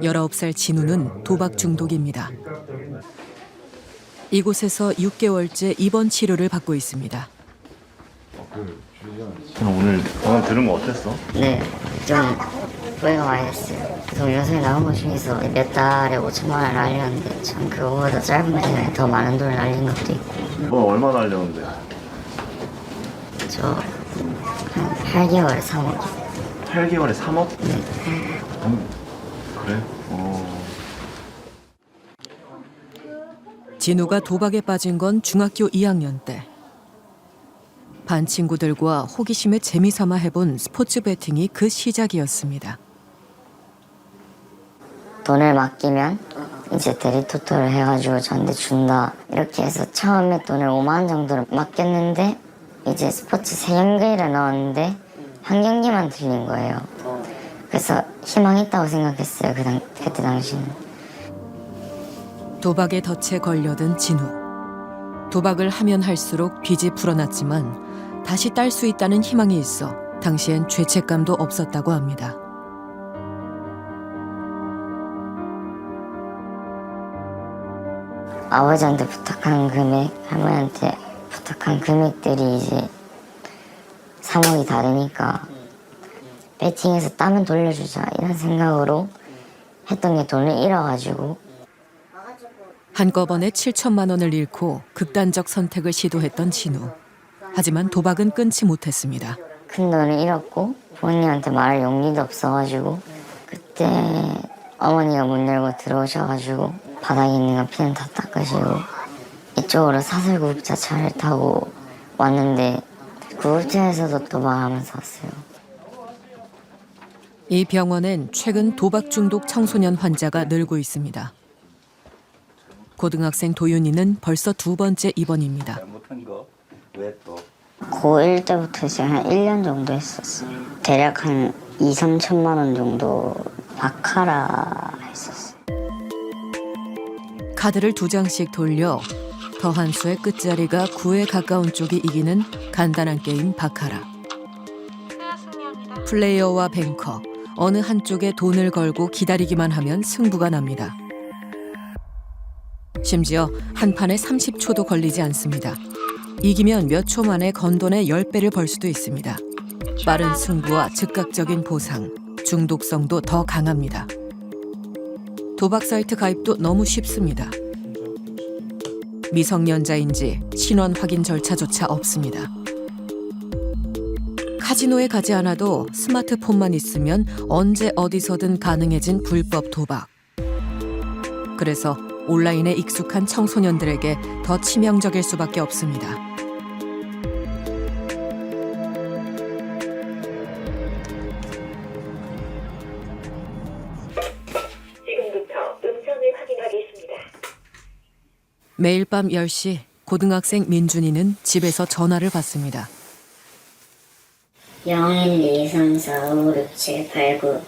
19살 진우는 도박 중독입니다. 이곳에서 6개월째 입원 치료를 받고 있습니다. 오늘 들은 거 어땠어? 네, 좀 후회가 많이 됐어요. 그래서 요새 나온 것 중에서 몇 달에 5천만 원을 날렸는데 참 그거보다 짧은 기간에 더 많은 돈을 날린 것도 있고. 너 얼마 날렸는데? 저 한 8개월에 3억. 8개월에 3억? 네. 그래? 진우가 도박에 빠진 건 중학교 2학년 때. 반 친구들과 호기심에 재미삼아 해본 스포츠 베팅이 그 시작이었습니다. 돈을 맡기면 이제 대리토토를 해가지고 저한테 준다. 이렇게 해서 처음에 돈을 5만 원 정도를 맡겼는데 이제 스포츠 3경기를 넣었는데 한 경기만 틀린 거예요. 그래서 희망이 있다고 생각했어요. 그때 당시는. 도박의 덫에 걸려든 진우. 도박을 하면 할수록 빚이 불어났지만 다시 딸 수 있다는 희망이 있어 당시엔 죄책감도 없었다고 합니다. 아버지한테 부탁한 금액, 할머니한테 부탁한 금액들이 이제 3억이 다 되니까 배팅에서 따면 돌려주자 이런 생각으로 했던 게 돈을 잃어가지고 한꺼번에 7천만 원을 잃고 극단적 선택을 시도했던 진우. 하지만 도박은 끊지 못했습니다. 큰 돈을 잃었고 부모님한테 말할 용기도 없어가지고 그때 어머니가 문 열고 들어오셔가지고 바닥에 있는 거 피는 다 닦으시고 이쪽으로 사슬구급차차를 타고 왔는데 구급차에서도 도박하면서 왔어요. 이 병원엔 최근 도박 중독 청소년 환자가 늘고 있습니다. 고등학생 도윤이는 벌써 2번째 입원입니다. 잘못한 거? 왜 또? 고1 때부터 이제 한 1년 정도 했었어요. 대략 한 2, 3천만 원 정도 바카라 했었어요. 카드를 2장씩 돌려 더한 수의 끝자리가 9에 가까운 쪽이 이기는 간단한 게임 바카라. 플레이어와 뱅커, 어느 한쪽에 돈을 걸고 기다리기만 하면 승부가 납니다. 심지어 한 판에 30초도 걸리지 않습니다. 이기면 몇 초 만에 건 돈의 10배를 벌 수도 있습니다. 빠른 승부와 즉각적인 보상, 중독성도 더 강합니다. 도박 사이트 가입도 너무 쉽습니다. 미성년자인지 신원 확인 절차조차 없습니다. 카지노에 가지 않아도 스마트폰만 있으면 언제 어디서든 가능해진 불법 도박. 그래서 온라인에 익숙한 청소년들에게 더 치명적일 수밖에 없습니다. 지금부터 음성을 확인하겠습니다. 매일 밤 10시 고등학생 민준이는 집에서 전화를 받습니다. 0123456789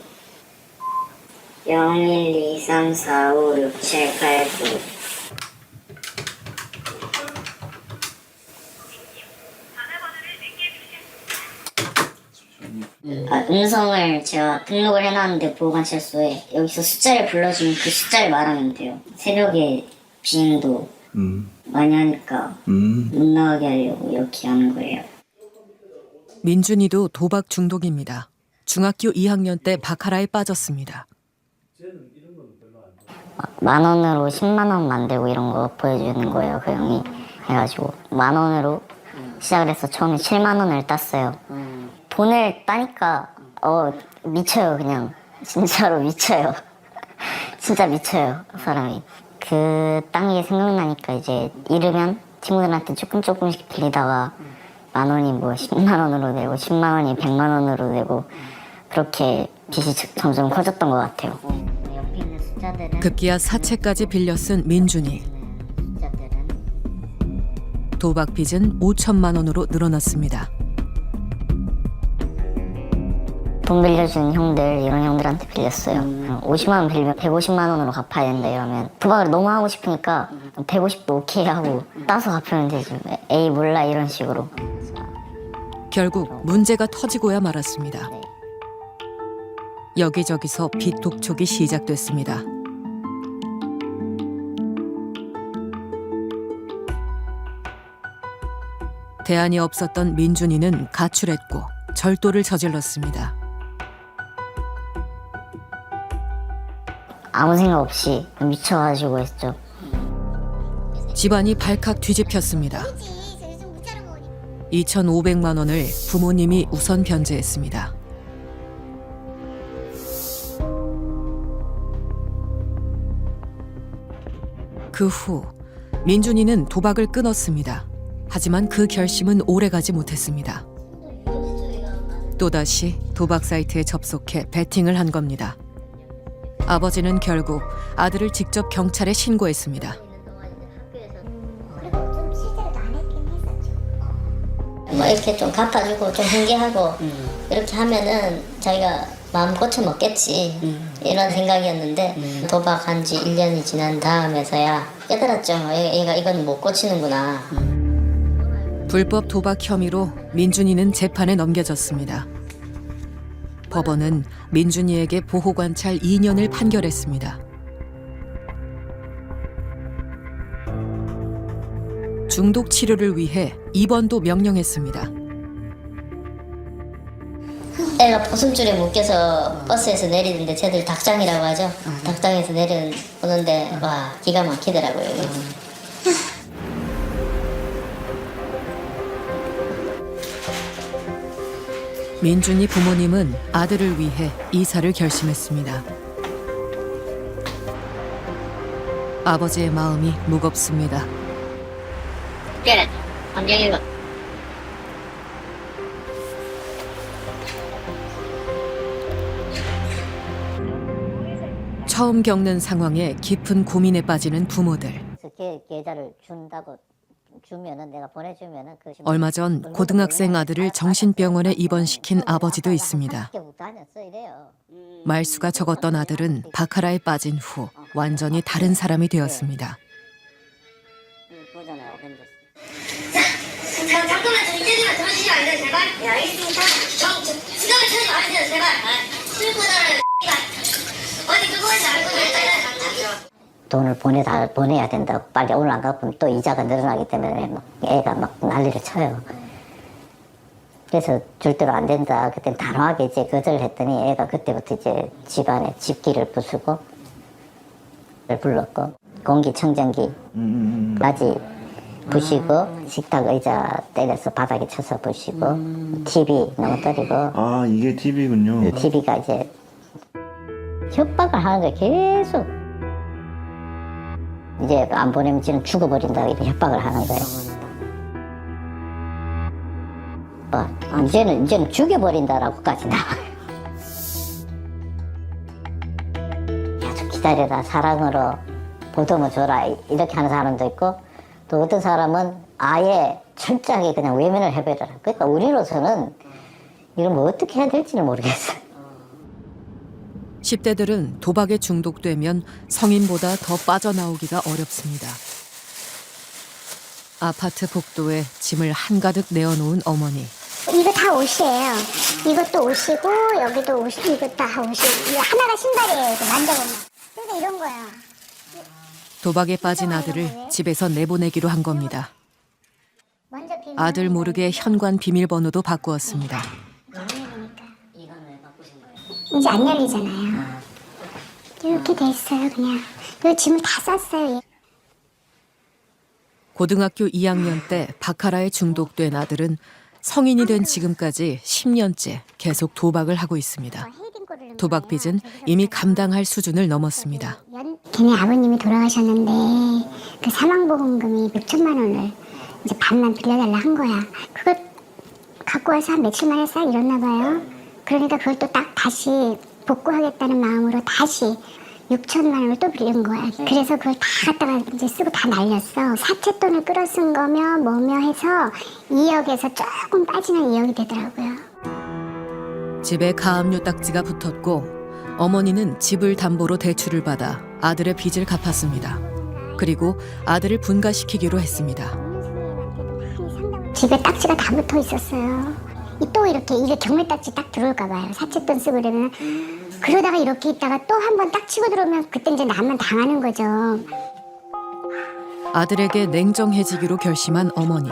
0123456789 음성을 제가 등록을 해놨는데 보호관찰소에 여기서 숫자를 불러주면 그 숫자를 말하면 돼요. 새벽에 비행도 많이 하니까 못 나가게 하려고 이렇게 하는 거예요. 민준이도 도박 중독입니다. 중학교 2학년 때 바카라에 빠졌습니다. 만 원으로 10만 원 만들고 이런 거 보여주는 거예요. 그 형이 해가지고 만 원으로 시작을 해서 처음에 7만 원을 땄어요. 돈을 따니까 미쳐요. 그냥 진짜로 미쳐요. 진짜 미쳐요 사람이. 그 딴 게 생각나니까 이제 잃으면 친구들한테 조금씩 빌리다가 만 원이 뭐 10만 원으로 되고 10만 원이 100만 원으로 되고 그렇게 빚이 점점 커졌던 것 같아요. 급기야 사채까지 빌려 쓴 민준이. 도박 빚은 5천만 원으로 늘어났습니다. 돈 빌려주는 형들, 이런 형들한테 빌렸어요. 50만 원 빌리면 150만 원으로 갚아야 된다 이러면 도박을 너무 하고 싶으니까 150도 오케이 하고 따서 갚으면 되지. 에이 몰라 이런 식으로. 결국 문제가 터지고야 말았습니다. 여기저기서 빚 독촉이 시작됐습니다. 대안이 없었던 민준이는 가출했고 절도를 저질렀습니다. 아무 생각 없이 미쳐가지고 했죠. 집안이 발칵 뒤집혔습니다. 2,500만 원을 부모님이 우선 변제했습니다. 그 후 민준이는 도박을 끊었습니다. 하지만 그 결심은 오래가지 못했습니다. 또다시 도박 사이트에 접속해 베팅을 한 겁니다. 아버지는 결국 아들을 직접 경찰에 신고했습니다. 뭐 이렇게 좀 갚아주고 좀 훈계하고 이렇게 하면은 자기가 마음 고쳐 먹겠지 이런 생각이었는데 도박한 지 1년이 지난 다음에서야 깨달았죠. 얘가 이건 못 고치는구나. 불법 도박 혐의로 민준이는 재판에 넘겨졌습니다. 법원은 민준이에게 보호관찰 2년을 판결했습니다. 중독 치료를 위해 입원도 명령했습니다. 애가 보승줄에 묶여서 버스에서 내리는데 쟤들 닭장이라고 하죠. 닭장에서 내려오는데 와 기가 막히더라고요. 이게. 민준이 부모님은 아들을 위해 이사를 결심했습니다. 아버지의 마음이 무겁습니다. 그래, 환경이고. 처음 겪는 상황에 깊은 고민에 빠지는 부모들. 계좌를 준다고 주면은 내가 보내주면은 그 얼마 전 고등학생 아들을 정신병원에 입원시킨 아버지도 있습니다. 말수가 적었던 아들은 바카라에 빠진 후 완전히 다른 사람이 되었습니다. 잠깐만 좀 이제는 들어주시면 안 돼요 제발? 네 알겠습니다. 수감을 쳐지 마세요 제발. 슬프다라는 어디 누구인지 알고 일단은 돈을 보내야 된다고 빨리 오늘 안 갚으면 또 이자가 늘어나기 때문에 막 애가 막 난리를 쳐요. 그래서 절대로 안 된다. 그때 단호하게 이제 거절했더니 애가 그때부터 이제 집안에 집기를 부수고 불렀고 공기청정기까지 부시고 식탁 의자 때려서 바닥에 쳐서 부시고 TV 넘어뜨리고 아, 이게 TV군요. TV가 이제 협박을 하는 거예요. 계속 이제 안 보내면 지는 죽어버린다 이렇게 협박을 하는 거예요. 이제는 죽여버린다라고까지 나와요. 계속 기다려라 사랑으로 보듬어 줘라 이렇게 하는 사람도 있고 또 어떤 사람은 아예 철저하게 그냥 외면을 해버려라. 그러니까 우리로서는 이런 거 어떻게 해야 될지는 모르겠어요. 10대들은 도박에 중독되면 성인보다 더 빠져나오기가 어렵습니다. 아파트 복도에 짐을 한가득 내어놓은 어머니. 이거 다 옷이에요. 이것도 옷이고 여기도 옷, 이거 다 옷이고 이거 하나가 신발이에요. 이거 만져보면. 그러니까 이런 거야. 도박에 빠진 아들을 집에서 내보내기로 한 겁니다. 아들 모르게 현관 비밀번호도 바꾸었습니다. 이제 안 열리잖아요. 이렇게 돼 있어요. 그냥 이 짐을 다 쌌어요. 고등학교 2학년 때 바카라에 중독된 아들은 성인이 된 지금까지 10년째 계속 도박을 하고 있습니다. 도박 빚은 이미 감당할 수준을 넘었습니다. 걔네 아버님이 돌아가셨는데 그 사망보험금이 6천만 원을 이제 반만 빌려달라 한 거야. 그거 갖고 와서 한 며칠 만에 싹 잃었나 봐요. 그러니까 그걸 또 딱 다시 복구하겠다는 마음으로 다시 6천만 원을 또 빌린 거야. 그래서 그걸 다 갖다가 이제 쓰고 다 날렸어. 사채돈을 끌어쓴 거며 뭐며 해서 2억에서 조금 빠지는 2억이 되더라고요. 집에 가압류 딱지가 붙었고 어머니는 집을 담보로 대출을 받아 아들의 빚을 갚았습니다. 그리고 아들을 분가시키기로 했습니다. 집에 딱지가 다 붙어 있었어요. 또 이렇게 경매 딱지 딱 들어올까 봐요. 사채돈 쓰고 그러면 그러다가 이렇게 있다가 또 한 번 딱 치고 들어오면 그때 이제 나만 당하는 거죠. 아들에게 냉정해지기로 결심한 어머니.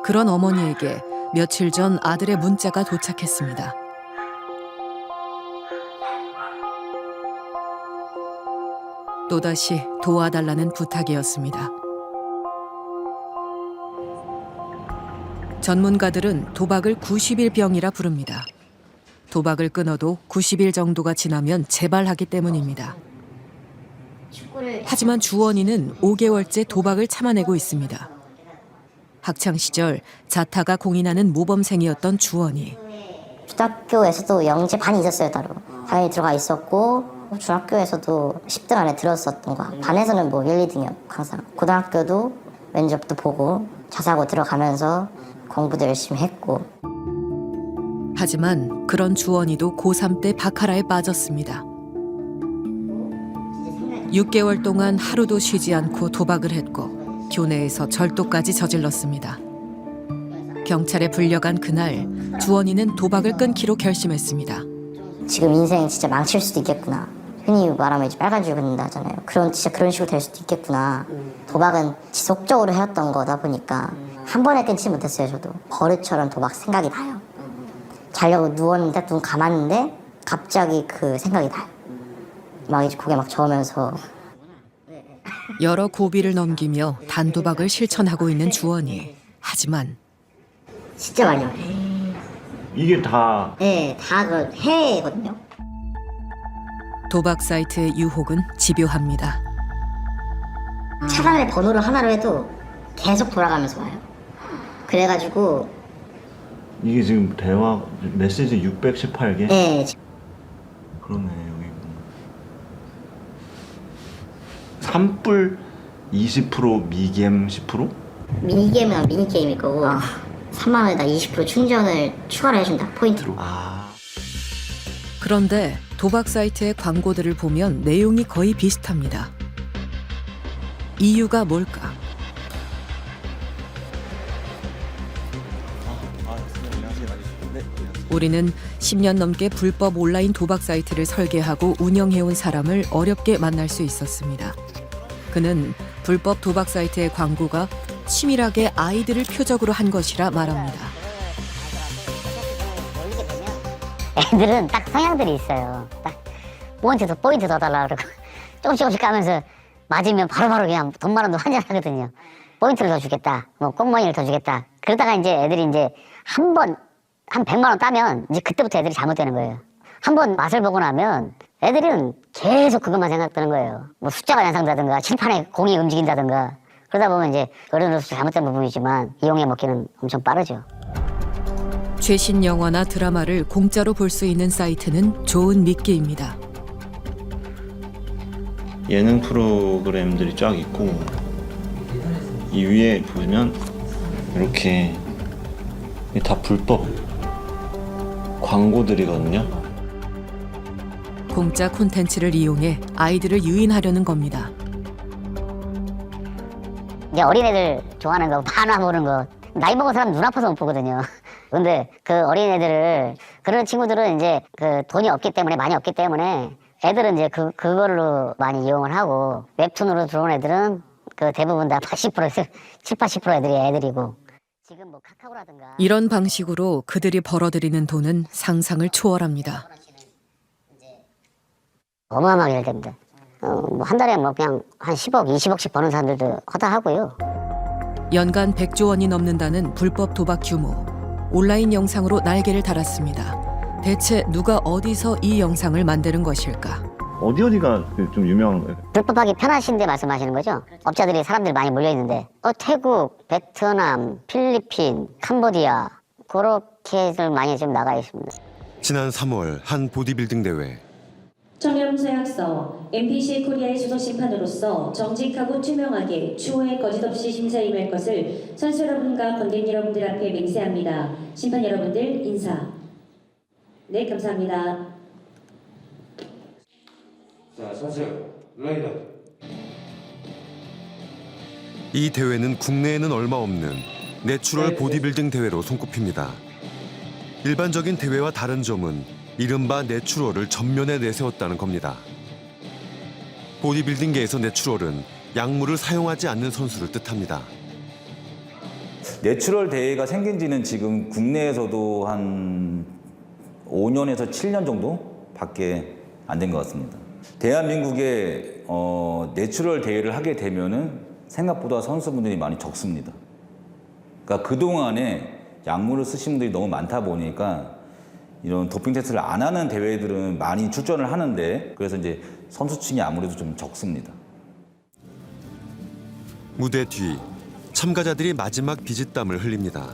그런 어머니에게 며칠 전 아들의 문자가 도착했습니다. 또다시 도와달라는 부탁이었습니다. 전문가들은 도박을 90일 병이라 부릅니다. 도박을 끊어도 90일 정도가 지나면 재발하기 때문입니다. 하지만 주원이는 5개월째 도박을 참아내고 있습니다. 학창 시절 자타가 공인하는 모범생이었던 주원이. 초등학교에서도 영재반이 있었어요, 따로. 당연히 들어가 있었고 중학교에서도 10등 안에 들었었던 거야. 반에서는 뭐 1, 2등이었고 항상. 고등학교도 면접도 보고 자사고 들어가면서 공부도 열심히 했고. 하지만 그런 주원이도 고3 때 바카라에 빠졌습니다. 6개월 동안 하루도 쉬지 않고 도박을 했고 교내에서 절도까지 저질렀습니다. 경찰에 불려간 그날 주원이는 도박을 끊기로 결심했습니다. 지금 인생 진짜 망칠 수도 있겠구나. 흔히 말하면 이제 빨간 줄 긋는다 하잖아요. 진짜 그런 식으로 될 수도 있겠구나. 도박은 지속적으로 해왔던 거다 보니까 한 번에 끊지 못했어요. 저도 버릇처럼 도박 생각이 나요. 자려고 누웠는데 눈 감았는데 갑자기 그 생각이 나요. 막 이제 고개 막 저으면서. 여러 고비를 넘기며 단도박을 실천하고 있는 주원이. 하지만 진짜 많이 와요. 이게 다 네, 다 그 해거든요. 도박 사이트의 유혹은 집요합니다. 차단의 번호를 하나로 해도 계속 돌아가면서 와요. 그래가지고 이게 지금 대화 메시지 618개? 네, 그러네 여기. 산불 20% 미겜 10%? 미니게임은 미니게임일 거고 3만 원에다 20% 충전을 추가로 해준다, 포인트로. 그런데 도박 사이트의 광고들을 보면 내용이 거의 비슷합니다. 이유가 뭘까? 우리는 10년 넘게 불법 온라인 도박 사이트를 설계하고 운영해온 사람을 어렵게 만날 수 있었습니다. 그는 불법 도박 사이트의 광고가 치밀하게 아이들을 표적으로 한 것이라 말합니다. 애들은 딱 성향들이 있어요. 딱 포인트 더 달라 그러고 조금씩 까면서 맞으면 바로바로 그냥 돈 많은 돈 환전하거든요. 포인트를 더 주겠다, 뭐 꽁머니를 더 주겠다. 그러다가 이제 애들이 이제 한 100만 원 따면 이제 그때부터 애들이 잘못되는 거예요. 한 번 맛을 보고 나면 애들은 계속 그것만 생각되는 거예요. 뭐 숫자가 연상되든가 칠판에 공이 움직인다든가. 그러다 보면 이제 어른으로서 잘못된 부분이지만 이용해 먹기는 엄청 빠르죠. 최신 영화나 드라마를 공짜로 볼 수 있는 사이트는 좋은 미끼입니다. 예능 프로그램들이 쫙 있고 이 위에 보면 이렇게 다 불법 광고들이거든요. 공짜 콘텐츠를 이용해 아이들을 유인하려는 겁니다. 이제 어린애들 좋아하는 거, 만화 보는 거, 나이 먹은 사람 눈 아파서 못 보거든요. 근데 그 어린애들을, 그런 친구들은 이제 그 돈이 없기 때문에, 많이 없기 때문에 애들은 이제 그걸로 많이 이용을 하고, 웹툰으로 들어온 애들은 그 대부분 다 80%에서 70-80% 애들이 애들이고. 지금 뭐 카카오라든가. 이런 방식으로 그들이 벌어들이는 돈은 상상을 초월합니다. 어마어마하게 잘 됩니다. 뭐 한 달에 뭐 그냥 한 10억, 20억씩 버는 사람들도 허다하고요. 연간 100조 원이 넘는다는 불법 도박 규모. 온라인 영상으로 날개를 달았습니다. 대체 누가 어디서 이 영상을 만드는 것일까? 어디가 좀 유명한 거예요? 불법하기 편하신데 말씀하시는 거죠? 업자들이 사람들이 많이 몰려있는데 태국, 베트남, 필리핀, 캄보디아 그렇게들 많이 좀 나가 있습니다. 지난 3월 한 보디빌딩 대회. 청렴서약서 MBC 코리아의 수도 심판으로서 정직하고 투명하게 추후에 거짓없이 심사에 임할 것을 선수 여러분과 관객 여러분들 앞에 맹세합니다. 심판 여러분들 인사. 네, 감사합니다. 자, 선수 라이더. 이 대회는 국내에는 얼마 없는 내추럴 보디빌딩 대회로 손꼽힙니다. 일반적인 대회와 다른 점은 이른바 내추럴을 전면에 내세웠다는 겁니다. 보디빌딩계에서 내추럴은 약물을 사용하지 않는 선수를 뜻합니다. 내추럴 대회가 생긴 지는 지금 국내에서도 한 5년에서 7년 정도밖에 안 된 것 같습니다. 대한민국에 내추럴 대회를 하게 되면은 생각보다 선수분들이 많이 적습니다. 그러니까 그동안에 약물을 쓰신 분들이 너무 많다 보니까 이런 도핑 테스트를 안 하는 대회들은 많이 출전을 하는데 그래서 이제 선수층이 아무래도 좀 적습니다. 무대 뒤 참가자들이 마지막 비짓땀을 흘립니다.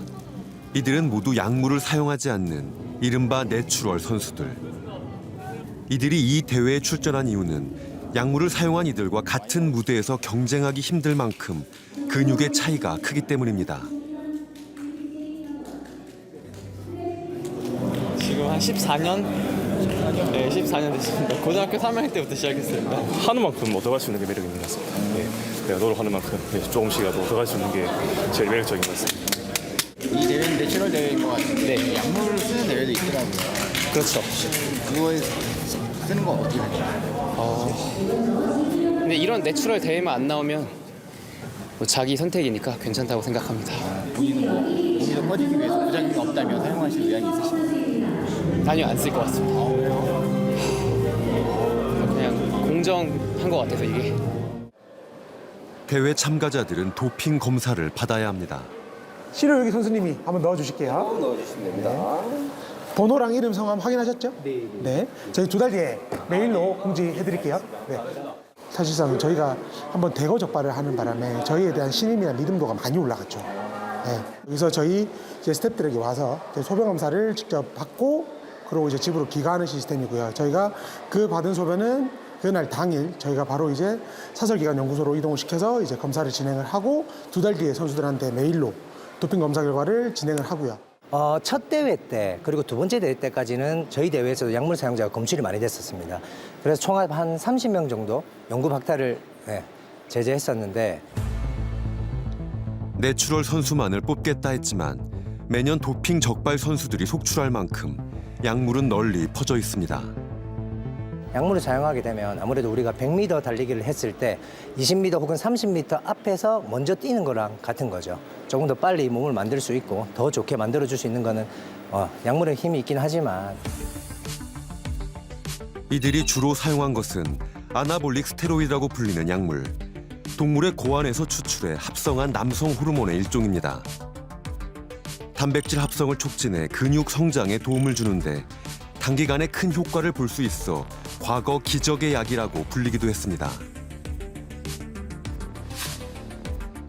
이들은 모두 약물을 사용하지 않는 이른바 내추럴 선수들. 이들이 이 대회에 출전한 이유는 약물을 사용한 이들과 같은 무대에서 경쟁하기 힘들 만큼 근육의 차이가 크기 때문입니다. 지금 한 14년? 네, 14년 됐습니다. 고등학교 3학년 때부터 시작했습니다. 하는 만큼 얻어갈 수 있는 게 매력이 있는 것 같습니다. 내가 노력하는 만큼 조금씩이라도 얻어갈 수 있는 게 제일 매력적인 것 같습니다. 이 대회는 내추럴 대회인 것 같은데 약물을 쓰는 대회도 있더라고요. 그렇죠. 그거에 쓰는 건 어떻게 되나요? 근데 이런 내추럴 대회만 안 나오면 뭐 자기 선택이니까 괜찮다고 생각합니다. 본인은 꺼지기 위해서 부작용이 없다면 사용하실 의향이 있으신가요? 아니요, 안 쓸 것 같습니다. 그냥 공정한 것 같아서 이게. 대회 참가자들은 도핑 검사를 받아야 합니다. 신호유기 선수님이 한번 넣어주실게요. 넣어주시면 됩니다. 번호랑 이름, 성함 확인하셨죠? 네. 저희 2달 뒤에 메일로 공지해드릴게요. 네. 사실상 저희가 한번 대거 적발을 하는 바람에 저희에 대한 신임이나 믿음도가 많이 올라갔죠. 네. 여기서 저희 이제 스태프들에게 와서 소변 검사를 직접 받고 그리고 이제 집으로 귀가하는 시스템이고요. 저희가 그 받은 소변은 그날 당일 저희가 바로 이제 사설기관 연구소로 이동을 시켜서 이제 검사를 진행을 하고 2달 뒤에 선수들한테 메일로 도핑 검사 결과를 진행을 하고요. 첫 대회 때 그리고 두 번째 대회 때까지는 저희 대회에서도 약물 사용자가 검출이 많이 됐었습니다. 그래서 총합 한 30명 정도 연구 박탈을 제재했었는데 내추럴 선수만을 뽑겠다 했지만 매년 도핑 적발 선수들이 속출할 만큼 약물은 널리 퍼져 있습니다. 약물을 사용하게 되면 아무래도 우리가 100m 달리기를 했을 때 20m 혹은 30m 앞에서 먼저 뛰는 거랑 같은 거죠. 조금 더 빨리 몸을 만들 수 있고 더 좋게 만들어줄 수 있는 거는 약물의 힘이 있긴 하지만 이들이 주로 사용한 것은 아나볼릭 스테로이드라고 불리는 약물. 동물의 고안에서 추출해 합성한 남성 호르몬의 일종입니다. 단백질 합성을 촉진해 근육 성장에 도움을 주는데 단기간에 큰 효과를 볼 수 있어 과거 기적의 약이라고 불리기도 했습니다.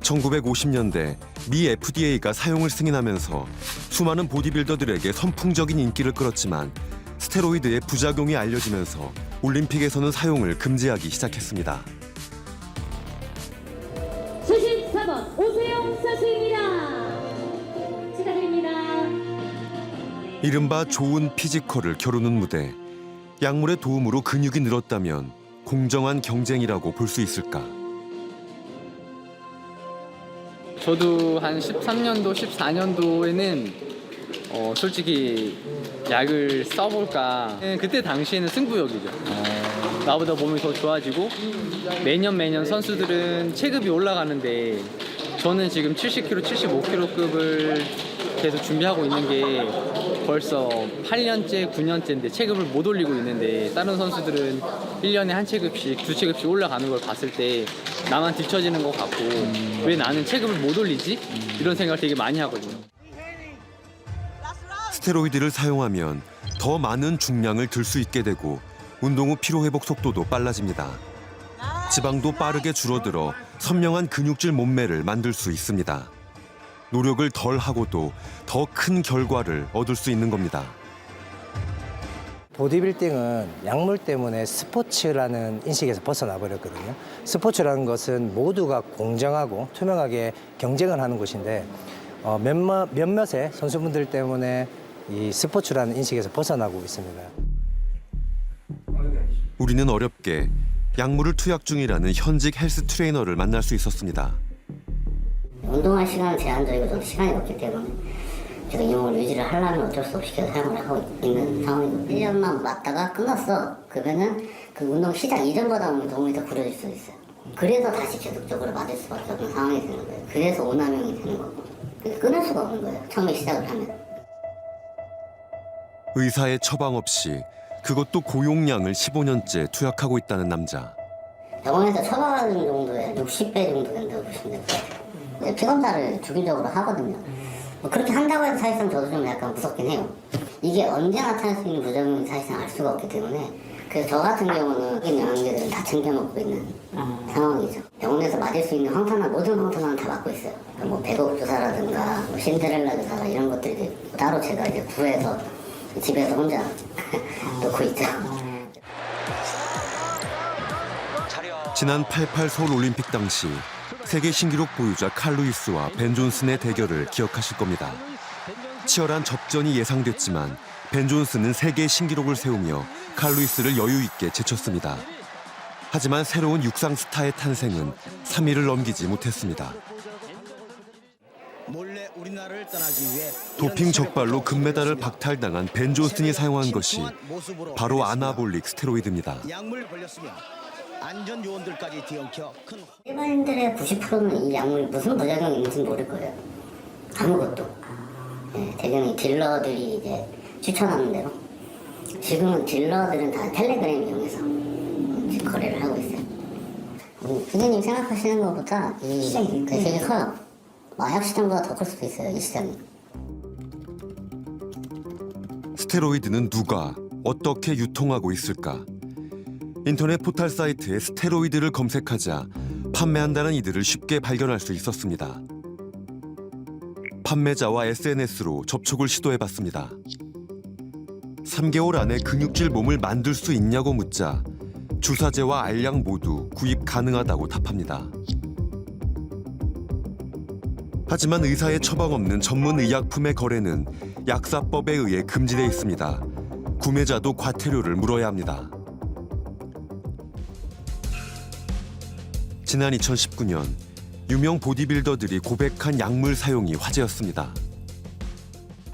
1950년대 미 FDA가 사용을 승인하면서 수많은 보디빌더들에게 선풍적인 인기를 끌었지만 스테로이드의 부작용이 알려지면서 올림픽에서는 사용을 금지하기 시작했습니다. 수심 4번 오세영 선수입니다. 축하드립니다. 이른바 좋은 피지컬을 겨루는 무대. 약물의 도움으로 근육이 늘었다면 공정한 경쟁이라고 볼 수 있을까? 저도 한 13년도, 14년도에는 솔직히 약을 써볼까. 그때 당시에는 승부욕이죠. 나보다 몸이 더 좋아지고 매년 선수들은 체급이 올라가는데 저는 지금 70kg, 75kg급을 계속 준비하고 있는 게 벌써 8년째, 9년째인데 체급을 못 올리고 있는데 다른 선수들은 1년에 한 체급씩, 2체급씩 올라가는 걸 봤을 때 나만 뒤처지는 것 같고 왜 나는 체급을 못 올리지? 이런 생각을 되게 많이 하거든요. 스테로이드를 사용하면 더 많은 중량을 들 수 있게 되고 운동 후 피로회복 속도도 빨라집니다. 지방도 빠르게 줄어들어 선명한 근육질 몸매를 만들 수 있습니다. 노력을 덜 하고도 더 큰 결과를 얻을 수 있는 겁니다. 보디빌딩은 약물 때문에 스포츠라는 인식에서 벗어나 버렸거든요. 스포츠라는 것은 모두가 공정하고 투명하게 경쟁을 하는 곳인데 몇몇의 선수분들 때문에 이 스포츠라는 인식에서 벗어나고 있습니다. 우리는 어렵게 약물을 투약 중이라는 현직 헬스 트레이너를 만날 수 있었습니다. 운동할 시간은 제한적이고 저도 시간이 없기 때문에 제가 이 몸을 유지를 하려면 어쩔 수 없이 계속 사용을 하고 있는 상황이고 1년만 맞다가 끝났어. 그러면은 그 운동 시작 이전보다 보면 동물이 더 구려질 수 있어요. 그래서 다시 계속적으로 맞을 수밖에 없는 상황이 되는 거예요. 그래서 오남용이 되는 거고 끊을 수가 없는 거예요. 처음에 시작을 하면. 의사의 처방 없이 그것도 고용량을 15년째 투약하고 있다는 남자. 병원에서 처방하는 정도에 60배 정도 된다고 보시면 될 것 같아요. 피검사를 주기적으로 하거든요. 뭐 그렇게 한다고 해서 사실상 저도 좀 약간 무섭긴 해요. 이게 언제 나타날 수 있는 부작용인지 사실상 알 수가 없기 때문에 그래서 저 같은 경우는 영양제들은 다 챙겨 먹고 있는 상황이죠. 병원에서 맞을 수 있는 황탄화, 모든 황탄화는 다 맞고 있어요. 뭐 배곡 주사라든가 뭐 신데렐라 주사 이런 것들이 따로 제가 이제 구해서 집에서 혼자 놓고 있죠. 지난 88 서울 올림픽 당시 세계 신기록 보유자 칼 루이스와 벤 존슨의 대결을 기억하실 겁니다. 치열한 접전이 예상됐지만 벤 존슨은 세계 신기록을 세우며 칼 루이스를 여유 있게 제쳤습니다. 하지만 새로운 육상 스타의 탄생은 3일을 넘기지 못했습니다. 도핑 적발로 금메달을 박탈당한 벤 존슨이 사용한 것이 바로 아나볼릭 스테로이드입니다. 안전 요원들까지 뒤엉켜 일반인들의 90%는 이 약물이 무슨 부작용이 있는지 모를 거예요. 아무것도. 대개는 딜러들이 이제 추천하는 대로. 지금은 딜러들은 다 텔레그램 이용해서 거래를 하고 있어요. 부장님 생각하시는 것보다 이 시장이 되게 커요. 마약 시장보다 더 클 수도 있어요, 이 시장이. 스테로이드는 누가 어떻게 유통하고 있을까? 인터넷 포털 사이트에 스테로이드를 검색하자 판매한다는 이들을 쉽게 발견할 수 있었습니다. 판매자와 SNS로 접촉을 시도해봤습니다. 3개월 안에 근육질 몸을 만들 수 있냐고 묻자 주사제와 알약 모두 구입 가능하다고 답합니다. 하지만 의사의 처방 없는 전문 의약품의 거래는 약사법에 의해 금지돼 있습니다. 구매자도 과태료를 물어야 합니다. 지난 2019년 유명 보디빌더들이 고백한 약물 사용이 화제였습니다.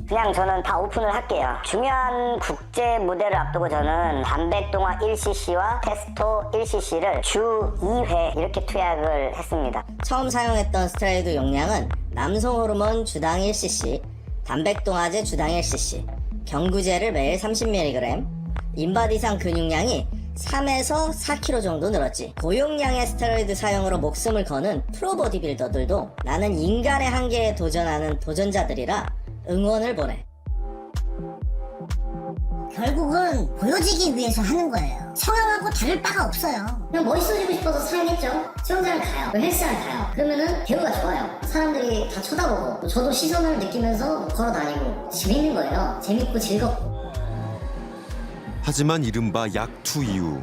그냥 저는 다 오픈을 할게요. 중요한 국제 무대를 앞두고 저는 단백동화 1cc와 테스토 1cc를 주 2회 이렇게 투약을 했습니다. 처음 사용했던 스테로이드 용량은 남성 호르몬 주당 1cc, 단백동화제 주당 1cc, 경구제를 매일 30mg, 인바디상 근육량이 3에서 4kg 정도 늘었지. 고용량의 스테로이드 사용으로 목숨을 거는 프로보디빌더들도 나는 인간의 한계에 도전하는 도전자들이라 응원을 보내. 결국은 보여지기 위해서 하는 거예요. 성형하고 다를 바가 없어요. 그냥 멋있어지고 싶어서 사용했죠. 수영장을 가요. 헬스장을 가요. 그러면은 배우가 좋아요. 사람들이 다 쳐다보고 저도 시선을 느끼면서 걸어다니고 재밌는 거예요. 재밌고 즐겁고. 하지만 이른바 약2 이후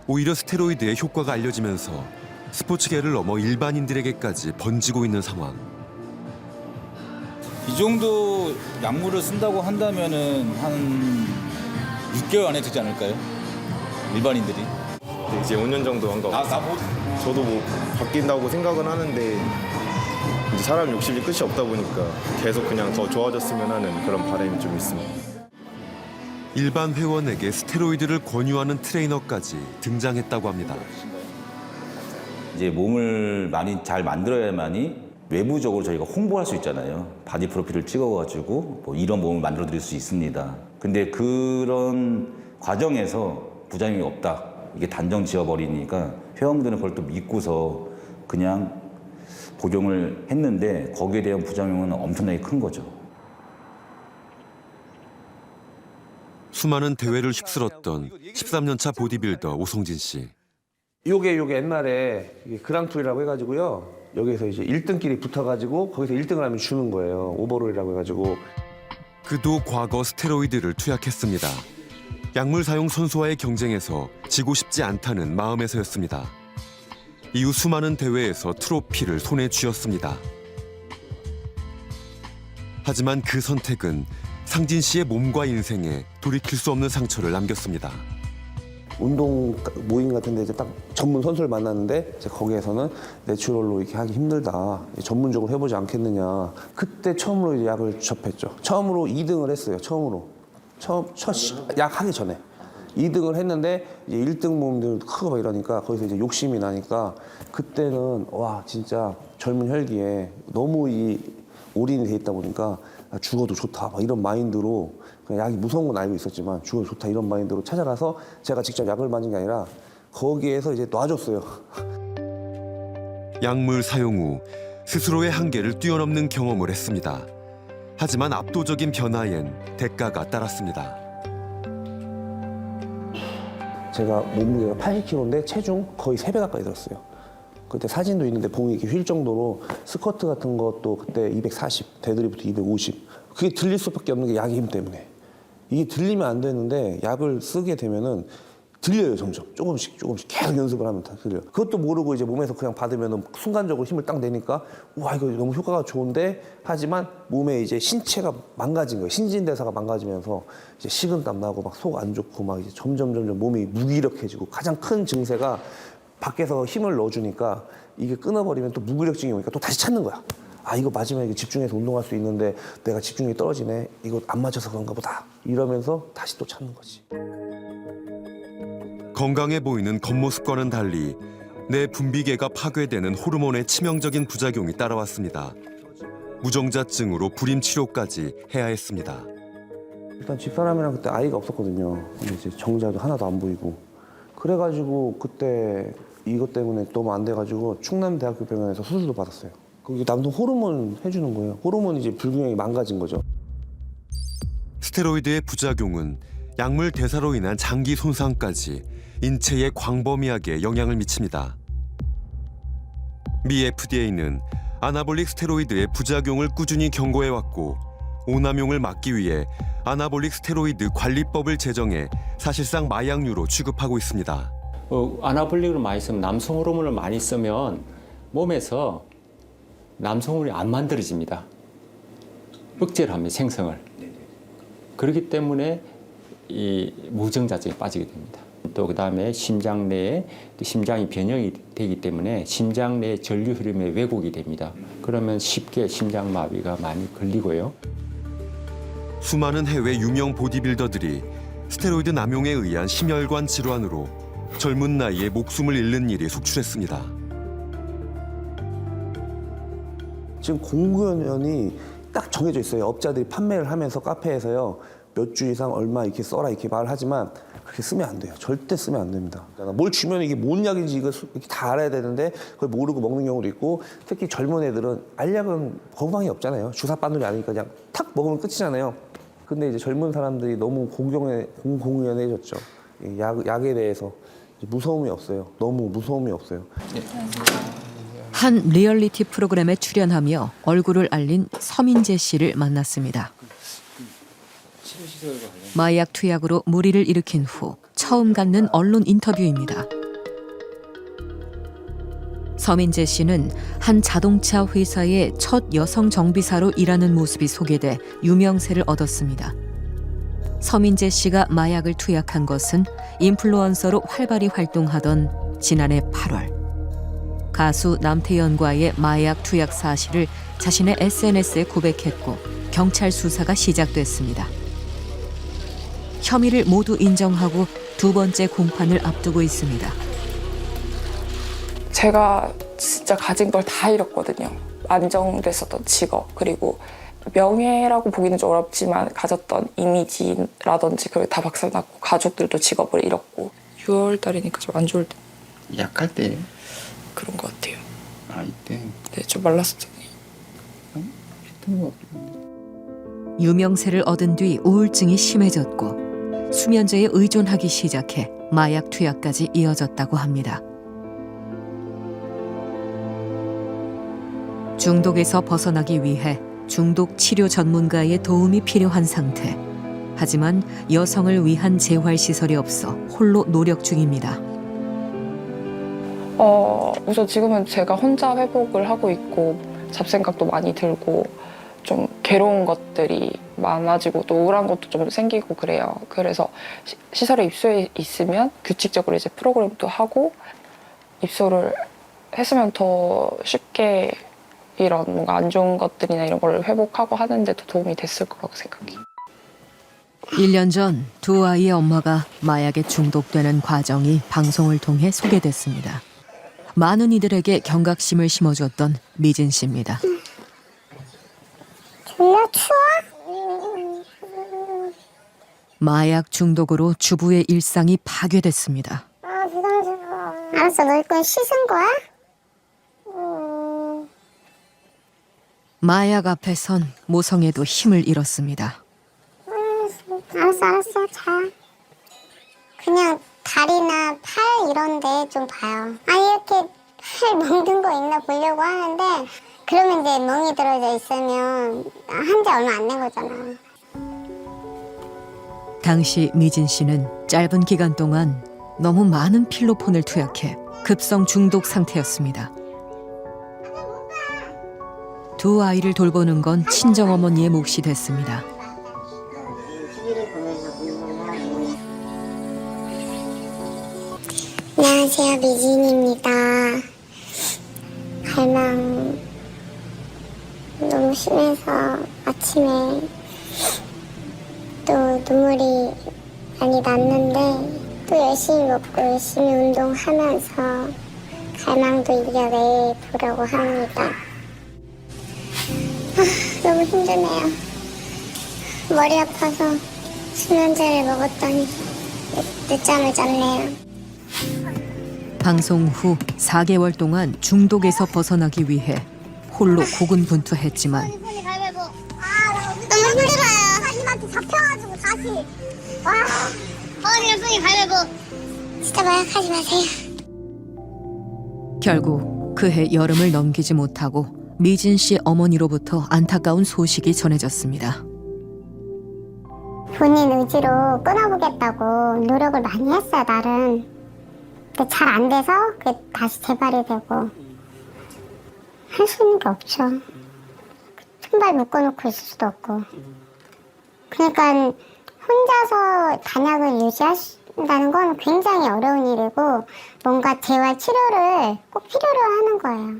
오히려 스테로이드의 효과가 알려지면서 스포츠계를 넘어 일반인들에게까지 번지고 있는 상황. 이 정도 약물을 쓴다고 한다면은 한 6개월 안에 되지 않을까요? 일반인들이. 이제 5년 정도 한 거 같아요. 저도 뭐 바뀐다고 생각은 하는데 이제 사람 욕심이 끝이 없다 보니까 계속 그냥 더 좋아졌으면 하는 그런 바람이 좀 있습니다. 일반 회원에게 스테로이드를 권유하는 트레이너까지 등장했다고 합니다. 이제 몸을 많이 잘 만들어야만이 외부적으로 저희가 홍보할 수 있잖아요. 바디 프로필을 찍어가지고 뭐 이런 몸을 만들어 드릴 수 있습니다. 근데 그런 과정에서 부작용이 없다. 이게 단정 지어버리니까 회원들은 그걸 또 믿고서 그냥 복용을 했는데 거기에 대한 부작용은 엄청나게 큰 거죠. 수많은 대회를 휩쓸었던 13년차 보디빌더 오성진 씨. 요게 옛날에 그랑투리라고 해가지고요. 여기서 이제 1등끼리 붙어가지고 거기서 1등을 하면 주는 거예요. 오버롤이라고 해가지고. 그도 과거 스테로이드를 투약했습니다. 약물 사용 선수와의 경쟁에서 지고 싶지 않다는 마음에서였습니다. 이후 수많은 대회에서 트로피를 손에 쥐었습니다. 하지만 그 선택은 상진 씨의 몸과 인생에 돌이킬 수 없는 상처를 남겼습니다. 운동 모임 같은데 이제 딱 전문 선수를 만났는데 이제 거기에서는 내추럴로 이렇게 하기 힘들다. 전문적으로 해보지 않겠느냐. 그때 처음으로 이제 약을 접했죠. 처음으로 2등을 했어요. 약 하기 전에. 2등을 했는데 이제 1등 모험들도 크고 막 이러니까 거기서 이제 욕심이 나니까 그때는 와 진짜 젊은 혈기에 너무 올인이 돼 있다 보니까 죽어도 좋다 막 이런 마인드로 그냥 약이 무서운 건 알고 있었지만 죽어도 좋다 이런 마인드로 찾아가서 제가 직접 약을 맞은 게 아니라 거기에서 이제 놔줬어요. 약물 사용 후 스스로의 한계를 뛰어넘는 경험을 했습니다. 하지만 압도적인 변화엔 대가가 따랐습니다. 제가 몸무게가 80kg인데 체중 거의 3배 가까이 들었어요. 그때 사진도 있는데 봉이 이렇게 휠 정도로 스쿼트 같은 것도 그때 240, 데드리프트 250. 그게 들릴 수밖에 없는 게 약의 힘 때문에. 이게 들리면 안 되는데 약을 쓰게 되면은 들려요 점점. 조금씩 계속 연습을 하면 다 들려요. 그것도 모르고 이제 몸에서 그냥 받으면은 순간적으로 힘을 딱 내니까 와 이거 너무 효과가 좋은데 하지만 몸에 이제 신체가 망가진 거예요. 신진대사가 망가지면서 이제 식은땀 나고 막 속 안 좋고 막 이제 점점 몸이 무기력해지고 가장 큰 증세가 밖에서 힘을 넣어주니까 이게 끊어버리면 또 무기력증이 오니까 또 다시 찾는 거야. 아 이거 맞으면 이거 집중해서 운동할 수 있는데 내가 집중력이 떨어지네. 이거 안 맞아서 그런가 보다. 이러면서 다시 또 찾는 거지. 건강해 보이는 겉모습과는 달리 내 분비계가 파괴되는 호르몬의 치명적인 부작용이 따라왔습니다. 무정자증으로 불임 치료까지 해야 했습니다. 일단 집사람이랑 그때 아이가 없었거든요. 근데 이제 정자도 하나도 안 보이고 그래가지고 그때 이것 때문에 너무 안 돼가지고 충남대학교 병원에서 수술도 받았어요. 거기 남성 호르몬 해주는 거예요. 호르몬이 이제 불균형이 망가진 거죠. 스테로이드의 부작용은 약물 대사로 인한 장기 손상까지 인체에 광범위하게 영향을 미칩니다. 미 FDA는 아나볼릭 스테로이드의 부작용을 꾸준히 경고해왔고 오남용을 막기 위해 아나볼릭 스테로이드 관리법을 제정해 사실상 마약류로 취급하고 있습니다. 아나볼릭을 많이 쓰면 남성 호르몬을 많이 쓰면 몸에서 남성 호르몬이 안 만들어집니다. 억제를 하면 생성을. 그렇기 때문에 이 무정자증에 빠지게 됩니다. 또 그다음에 심장 내에 심장이 변형이 되기 때문에 심장 내 전류 흐름에 왜곡이 됩니다. 그러면 쉽게 심장마비가 많이 걸리고요. 수많은 해외 유명 보디빌더들이 스테로이드 남용에 의한 심혈관 질환으로 젊은 나이에 목숨을 잃는 일이 속출했습니다. 지금 공구연이 딱 정해져 있어요. 업자들이 판매를 하면서 카페에서요. 몇 주 이상 얼마 이렇게 써라 이렇게 말을 하지만 그렇게 쓰면 안 돼요. 절대 쓰면 안 됩니다. 뭘 주면 이게 뭔 약인지 이거 이렇게 다 알아야 되는데 그걸 모르고 먹는 경우도 있고 특히 젊은 애들은 알약은 거부감이 없잖아요. 주사 바늘이 아니니까 그냥 탁 먹으면 끝이잖아요. 근데 이제 젊은 사람들이 너무 공공연해졌죠. 약에 대해서 무서움이 없어요. 너무 무서움이 없어요. 한 리얼리티 프로그램에 출연하며 얼굴을 알린 서민재 씨를 만났습니다. 마약 투약으로 무리를 일으킨 후 처음 갖는 언론 인터뷰입니다. 서민재 씨는 한 자동차 회사의 첫 여성 정비사로 일하는 모습이 소개돼 유명세를 얻었습니다. 서민재 씨가 마약을 투약한 것은 인플루언서로 활발히 활동하던 지난해 8월. 가수 남태현과의 마약 투약 사실을 자신의 SNS에 고백했고 경찰 수사가 시작됐습니다. 혐의를 모두 인정하고 두 번째 공판을 앞두고 있습니다. 제가 진짜 가진 걸 다 잃었거든요. 안정됐었던 직업, 그리고 명예라고 보기는 좀 어렵지만 가졌던 이미지라든지 그게 다 박살났고 가족들도 직업을 잃었고 6월 달이니까 좀 안 좋을 때 약할 때 그런 것 같아요. 아 이때 네, 좀 말랐었잖아요. 했던 것 같아요. 유명세를 얻은 뒤 우울증이 심해졌고 수면제에 의존하기 시작해 마약 투약까지 이어졌다고 합니다. 중독에서 벗어나기 위해 중독 치료 전문가의 도움이 필요한 상태. 하지만 여성을 위한 재활시설이 없어 홀로 노력 중입니다. 우선 지금은 제가 혼자 회복을 하고 있고 잡생각도 많이 들고 좀 괴로운 것들이 많아지고 또 우울한 것도 좀 생기고 그래요. 그래서 시설에 입소해 있으면 규칙적으로 이제 프로그램도 하고 입소를 했으면 더 쉽게 이런 뭔가 안 좋은 것들이나 이런 걸 회복하고 하는데도 도움이 됐을 거라고 생각해요. 1년 전 두 아이의 엄마가 마약에 중독되는 과정이 방송을 통해 소개됐습니다. 많은 이들에게 경각심을 심어줬던 미진 씨입니다. 졸려 추워? 마약 중독으로 주부의 일상이 파괴됐습니다. 아 부담스러워. 알았어, 너 이거 씻은 거야? 마약 앞에선 모성애도 힘을 잃었습니다. 알았어, 자. 그냥 다리나 팔 이런 데 좀 봐요. 아니 이렇게 팔 멍든 거 있나 보려고 하는데 그러면 이제 멍이 들어져 있으면 한 지 얼마 안 된 거잖아. 당시 미진 씨는 짧은 기간 동안 너무 많은 필로폰을 투약해 급성 중독 상태였습니다. 두 아이를 돌보는 건 친정어머니의 몫이 됐습니다. 안녕하세요, 미진입니다. 갈망 너무 심해서 아침에 또 눈물이 많이 났는데 또 열심히 먹고 열심히 운동하면서 갈망도 이겨내보려고 합니다. 너무 힘드네요. 머리 아파서 수면제를 먹었더니 늦잠을 잤네요. 방송 후 4개월 동안 중독에서 벗어나기 위해 홀로 고군분투했지만 너무 힘들어요. 사님한테 잡혀가지고 다시. 와, 어머니랑 손이 가위바위보. 진짜 마약하지 마세요. 결국 그해 여름을 넘기지 못하고 미진 씨 어머니로부터 안타까운 소식이 전해졌습니다. 본인 의지로 끊어보겠다고 노력을 많이 했어요, 나름. 근데 잘 안 돼서 그게 다시 재발이 되고 할 수 있는 게 없죠. 손발 묶어놓고 있을 수도 없고. 그러니까 혼자서 단약을 유지하신다는 건 굉장히 어려운 일이고 뭔가 재활 치료를 꼭 필요로 하는 거예요.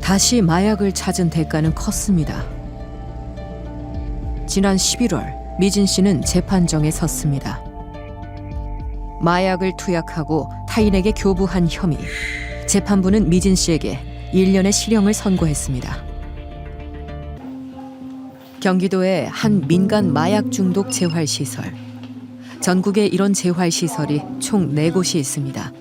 다시 마약을 찾은 대가는 컸습니다. 지난 11월 미진 씨는 재판정에 섰습니다. 마약을 투약하고 타인에게 교부한 혐의. 재판부는 미진 씨에게 1년의 실형을 선고했습니다. 경기도의 한 민간 마약 중독 재활시설. 전국에 이런 재활시설이 총 4곳이 있습니다.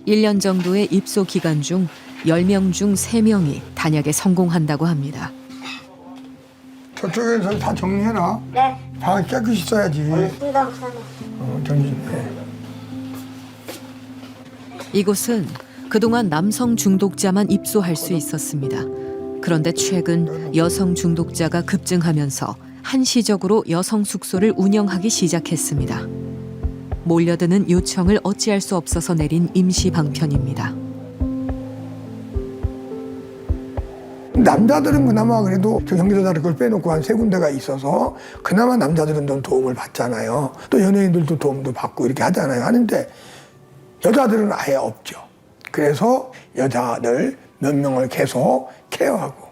1년 정도의 입소 기간 중 10명 중 3명이 단약에 성공한다고 합니다. 저쪽에서 다 정리해놔. 네. 방 깨끗이 써야지. 정리해. 이곳은 그동안 남성 중독자만 입소할 수 있었습니다. 그런데 최근 여성 중독자가 급증하면서 한시적으로 여성 숙소를 운영하기 시작했습니다. 몰려드는 요청을 어찌할 수 없어서 내린 임시 방편입니다. 남자들은 그나마 그래도 저 경기도다리 걸 빼놓고 한 3군데가 있어서 그나마 남자들은 좀 도움을 받잖아요. 또 연예인들도 도움도 받고 이렇게 하잖아요. 하는데 여자들은 아예 없죠. 그래서 여자들 몇 명을 계속 케어하고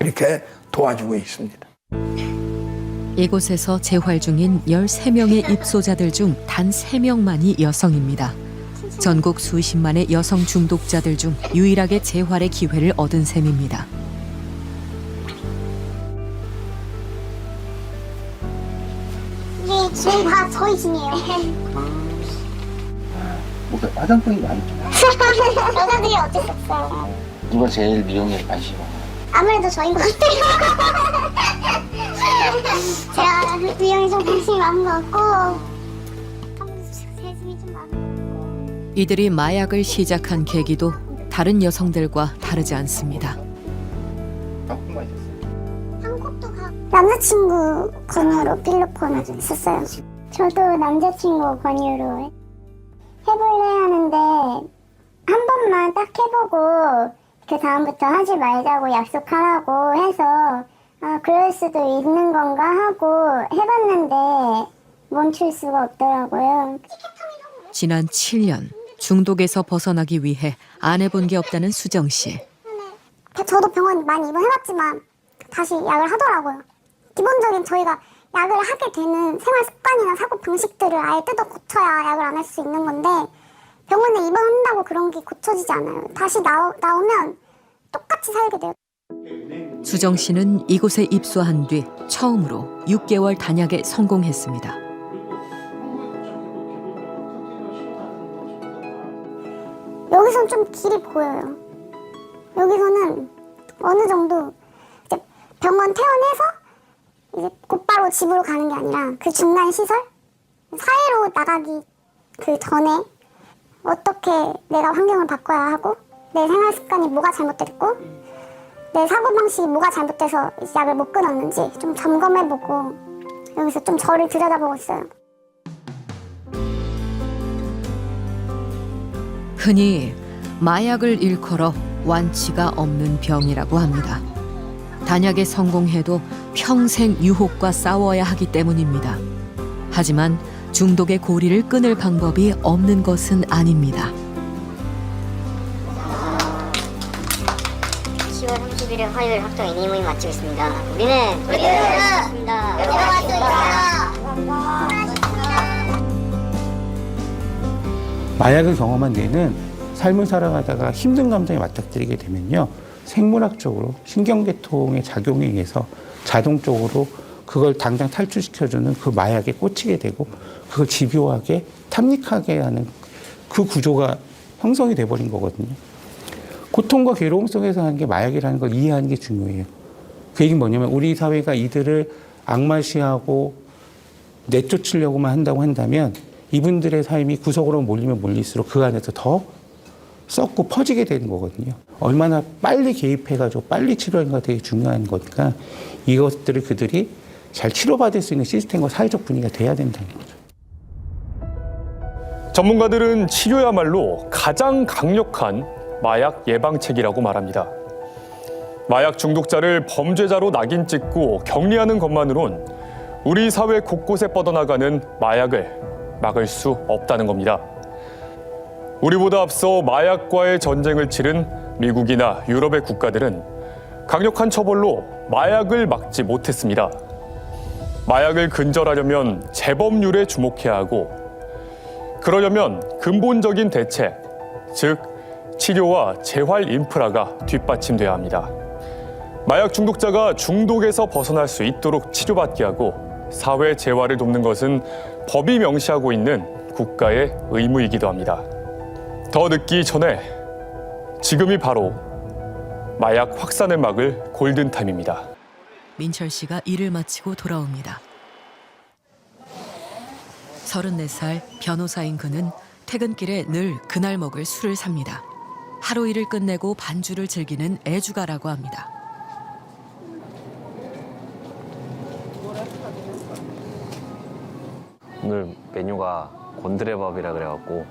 이렇게 도와주고 있습니다. 이곳에서 재활 중인 13명의 입소자들 중 단 3명만이 여성입니다. 전국 수십만의 여성 중독자들 중 유일하게 재활의 기회를 얻은 셈입니다. 이게 저희 다 저희 집이에요. 뭐 화장품이 많죠. 여자들이 어쩔 수 없어요. 누가 제일 미용에 관심이 많아요? 아무래도 저인 것 같아요. 제가 미용에 좀 관심이 많은 것 같고 세심이 좀 많은 것 같고. 이들이 마약을 시작한 계기도 다른 여성들과 다르지 않습니다. 남자친구 권유로 필로폰을 썼어요. 저도 남자친구 권유로 해볼래 하는데 한 번만 딱 해보고 그 다음부터 하지 말자고 약속하라고 해서 그럴 수도 있는 건가 하고 해봤는데 멈출 수가 없더라고요. 지난 7년 중독에서 벗어나기 위해 안 해본 게 없다는 수정 씨. 저도 병원 많이 입원해봤지만 다시 약을 하더라고요. 기본적인 저희가 약을 하게 되는 생활 습관이나 사고 방식들을 아예 뜯어 고쳐야 약을 안 할 수 있는 건데 병원에 입원한다고 그런 게 고쳐지지 않아요. 다시 나오면 똑같이 살게 돼요. 수정 씨는 이곳에 입소한 뒤 처음으로 6개월 단약에 성공했습니다. 여기서는 좀 길이 보여요. 여기서는 어느 정도 이제 병원 퇴원해서 이제 곧바로 집으로 가는 게 아니라 그 중간 시설? 사회로 나가기 그 전에 어떻게 내가 환경을 바꿔야 하고 내 생활 습관이 뭐가 잘못됐고 내 사고방식이 뭐가 잘못돼서 약을 못 끊었는지 좀 점검해보고 여기서 좀 저를 들여다보고 있어요. 흔히 마약을 일컬어 완치가 없는 병이라고 합니다. 단약에 성공해도 평생 유혹과 싸워야 하기 때문입니다. 하지만 중독의 고리를 끊을 방법이 없는 것은 아닙니다. 10월 30일에 화요일 확정인 이 모임 마치고 있습니다. 우리는 좋습니다. 마약을 경험한 뇌는 삶을 살아가다가 힘든 감정에 맞닥뜨리게 되면요, 생물학적으로 신경계통의 작용에 의해서 자동적으로 그걸 당장 탈출시켜주는 그 마약에 꽂히게 되고 그걸 집요하게 탐닉하게 하는 그 구조가 형성이 돼버린 거거든요. 고통과 괴로움 속에서 하는 게 마약이라는 걸 이해하는 게 중요해요. 그 얘기는 뭐냐면 우리 사회가 이들을 악마시하고 내쫓으려고만 한다고 한다면 이분들의 삶이 구석으로 몰리면 몰릴수록 그 안에서 더 썩고 퍼지게 되는 거거든요. 얼마나 빨리 개입해가지고 빨리 치료하는가 되게 중요한 거니까 이것들을 그들이 잘 치료받을 수 있는 시스템과 사회적 분위기가 돼야 된다는 거죠. 전문가들은 치료야말로 가장 강력한 마약 예방책이라고 말합니다. 마약 중독자를 범죄자로 낙인 찍고 격리하는 것만으론 우리 사회 곳곳에 뻗어나가는 마약을 막을 수 없다는 겁니다. 우리보다 앞서 마약과의 전쟁을 치른 미국이나 유럽의 국가들은 강력한 처벌로 마약을 막지 못했습니다. 마약을 근절하려면 재범률에 주목해야 하고 그러려면 근본적인 대책, 즉 치료와 재활 인프라가 뒷받침돼야 합니다. 마약 중독자가 중독에서 벗어날 수 있도록 치료받게 하고 사회 재활을 돕는 것은 법이 명시하고 있는 국가의 의무이기도 합니다. 더 늦기 전에 지금이 바로 마약 확산을 막을 골든타임입니다. 민철 씨가 일을 마치고 돌아옵니다. 34살 변호사인 그는 퇴근길에 늘 그날 먹을 술을 삽니다. 하루 일을 끝내고 반주를 즐기는 애주가라고 합니다. 오늘 메뉴가 곤드레밥이라 그래갖고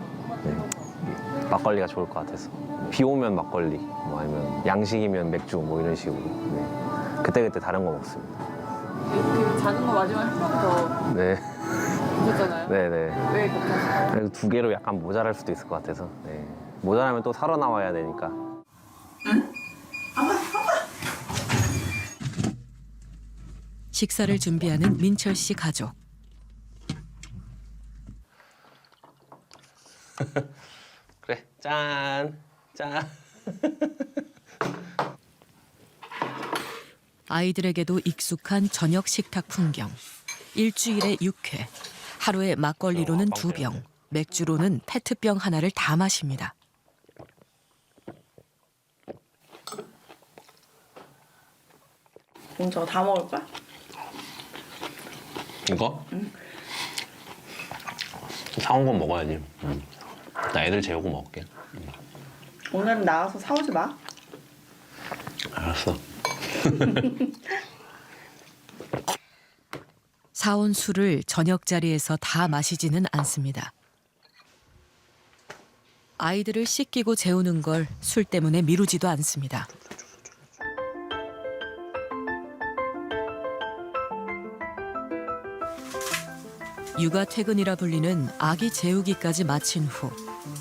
막걸리가 좋을 것 같아서 비 오면 막걸리, 뭐 아니면 양식이면 맥주 뭐 이런 식으로 그때그때 다른 거 먹습니다. 그 작은 거 마지막에 더 네. 드셨잖아요. 네네. 왜 그렇게 하셨어요? 그래서 두 개로 약간 모자랄 수도 있을 것 같아서. 네. 모자라면 또 사러 나와야 되니까. 식사를 준비하는 민철 씨 가족. 그래, 짠, 짠. 아이들에게도 익숙한 저녁 식탁 풍경. 일주일에 6회, 하루에 막걸리로는 2병, 맥주로는 페트병 하나를 다 마십니다. 저거 다 먹을 거야? 이거? 응. 사온 건 먹어야지. 나 애들 재우고 먹을게. 오늘은 나가서 사오지 마. 알았어. 사온 술을 저녁 자리에서 다 마시지는 않습니다. 아이들을 씻기고 재우는 걸 술 때문에 미루지도 않습니다. 육아 퇴근이라 불리는 아기 재우기까지 마친 후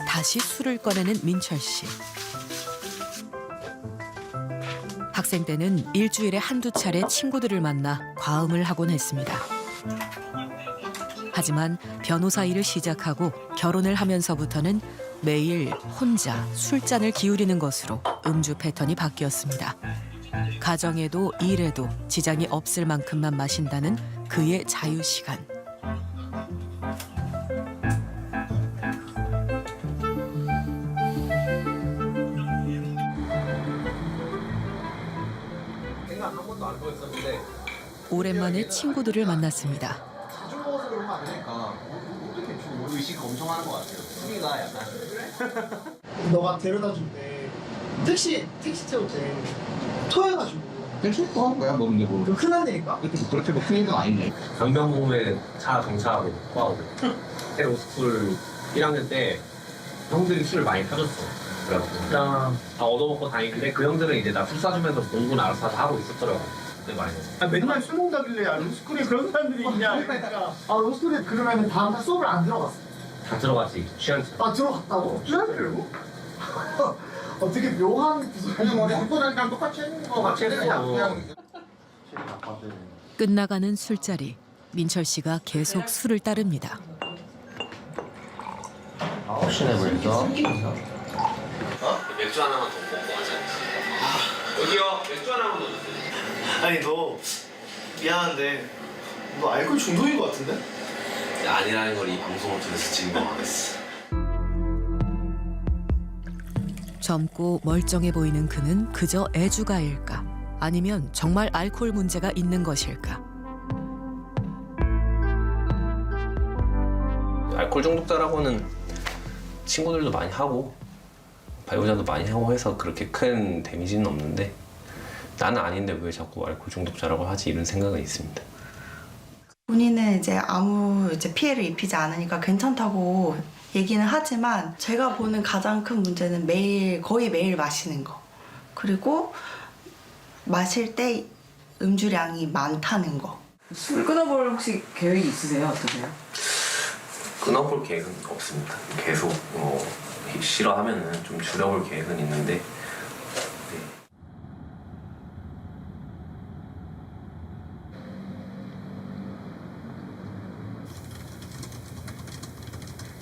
다시 술을 꺼내는 민철 씨. 학생 때는 일주일에 한두 차례 친구들을 만나 과음을 하곤 했습니다. 하지만 변호사 일을 시작하고 결혼을 하면서부터는 매일 혼자 술잔을 기울이는 것으로 음주 패턴이 바뀌었습니다. 가정에도 일에도 지장이 없을 만큼만 마신다는 그의 자유시간. 오랜만에 친구들을 만났습니다. 자주 먹어서 그런 거 아니니까 우리 의식 엄청 하는 것 같아요. 수미가 약간 너가 데려다 줄 때 택시 태울 때 토해가지고 택시 또 한 거야? 뭐 근데 뭐 흔한 일인가? 그렇게 뭐 큰 일은 아니네. 강변북에 차 정차하고 과거든. 새로 스쿨 1학년 때 형들이 술을 많이 타줬어. 그래갖고 그냥 다 얻어먹고 다니는데 그 형들은 이제 나 술 사주면서 공부는 알아서 다 하고 있었더라고. 그때 많이 먹어. 맨날 술 먹다길래 로스쿨에 그런 사람들이 있냐 그러니까 로스쿨에 그러면 다음 달 수업을 안 들어갔어. 다 들어갔지. 취향. 들어갔다고? 취향이라고? 되게 묘한 그냥 머리 한 번이랑 똑같이 했는 거 같이 했어. 끝나가는 술자리. 민철 씨가 계속 술을 따릅니다. 9시네 벌써. 맥주 하나만 더 먹고 하자. 여기요. 맥주 하나만 더 주세요. 아니 너 미안한데 너 알코올 중독인 것 같은데? 아니라는 걸 이 방송을 통해서 증명하겠어. 젊고 멀쩡해 보이는 그는 그저 애주가일까? 아니면 정말 알코올 문제가 있는 것일까? 알코올 중독자라고는 친구들도 많이 하고 배우자도 많이 하고 해서 그렇게 큰 데미지는 없는데 나는 아닌데 왜 자꾸 알코올 중독자라고 하지 이런 생각은 있습니다. 본인은 이제 아무 피해를 입히지 않으니까 괜찮다고 얘기는 하지만 제가 보는 가장 큰 문제는 거의 매일 마시는 거. 그리고 마실 때 음주량이 많다는 거. 술 끊어볼 혹시 계획이 있으세요? 어떠세요? 끊어볼 계획은 없습니다. 계속 싫어하면은 좀 줄여볼 계획은 있는데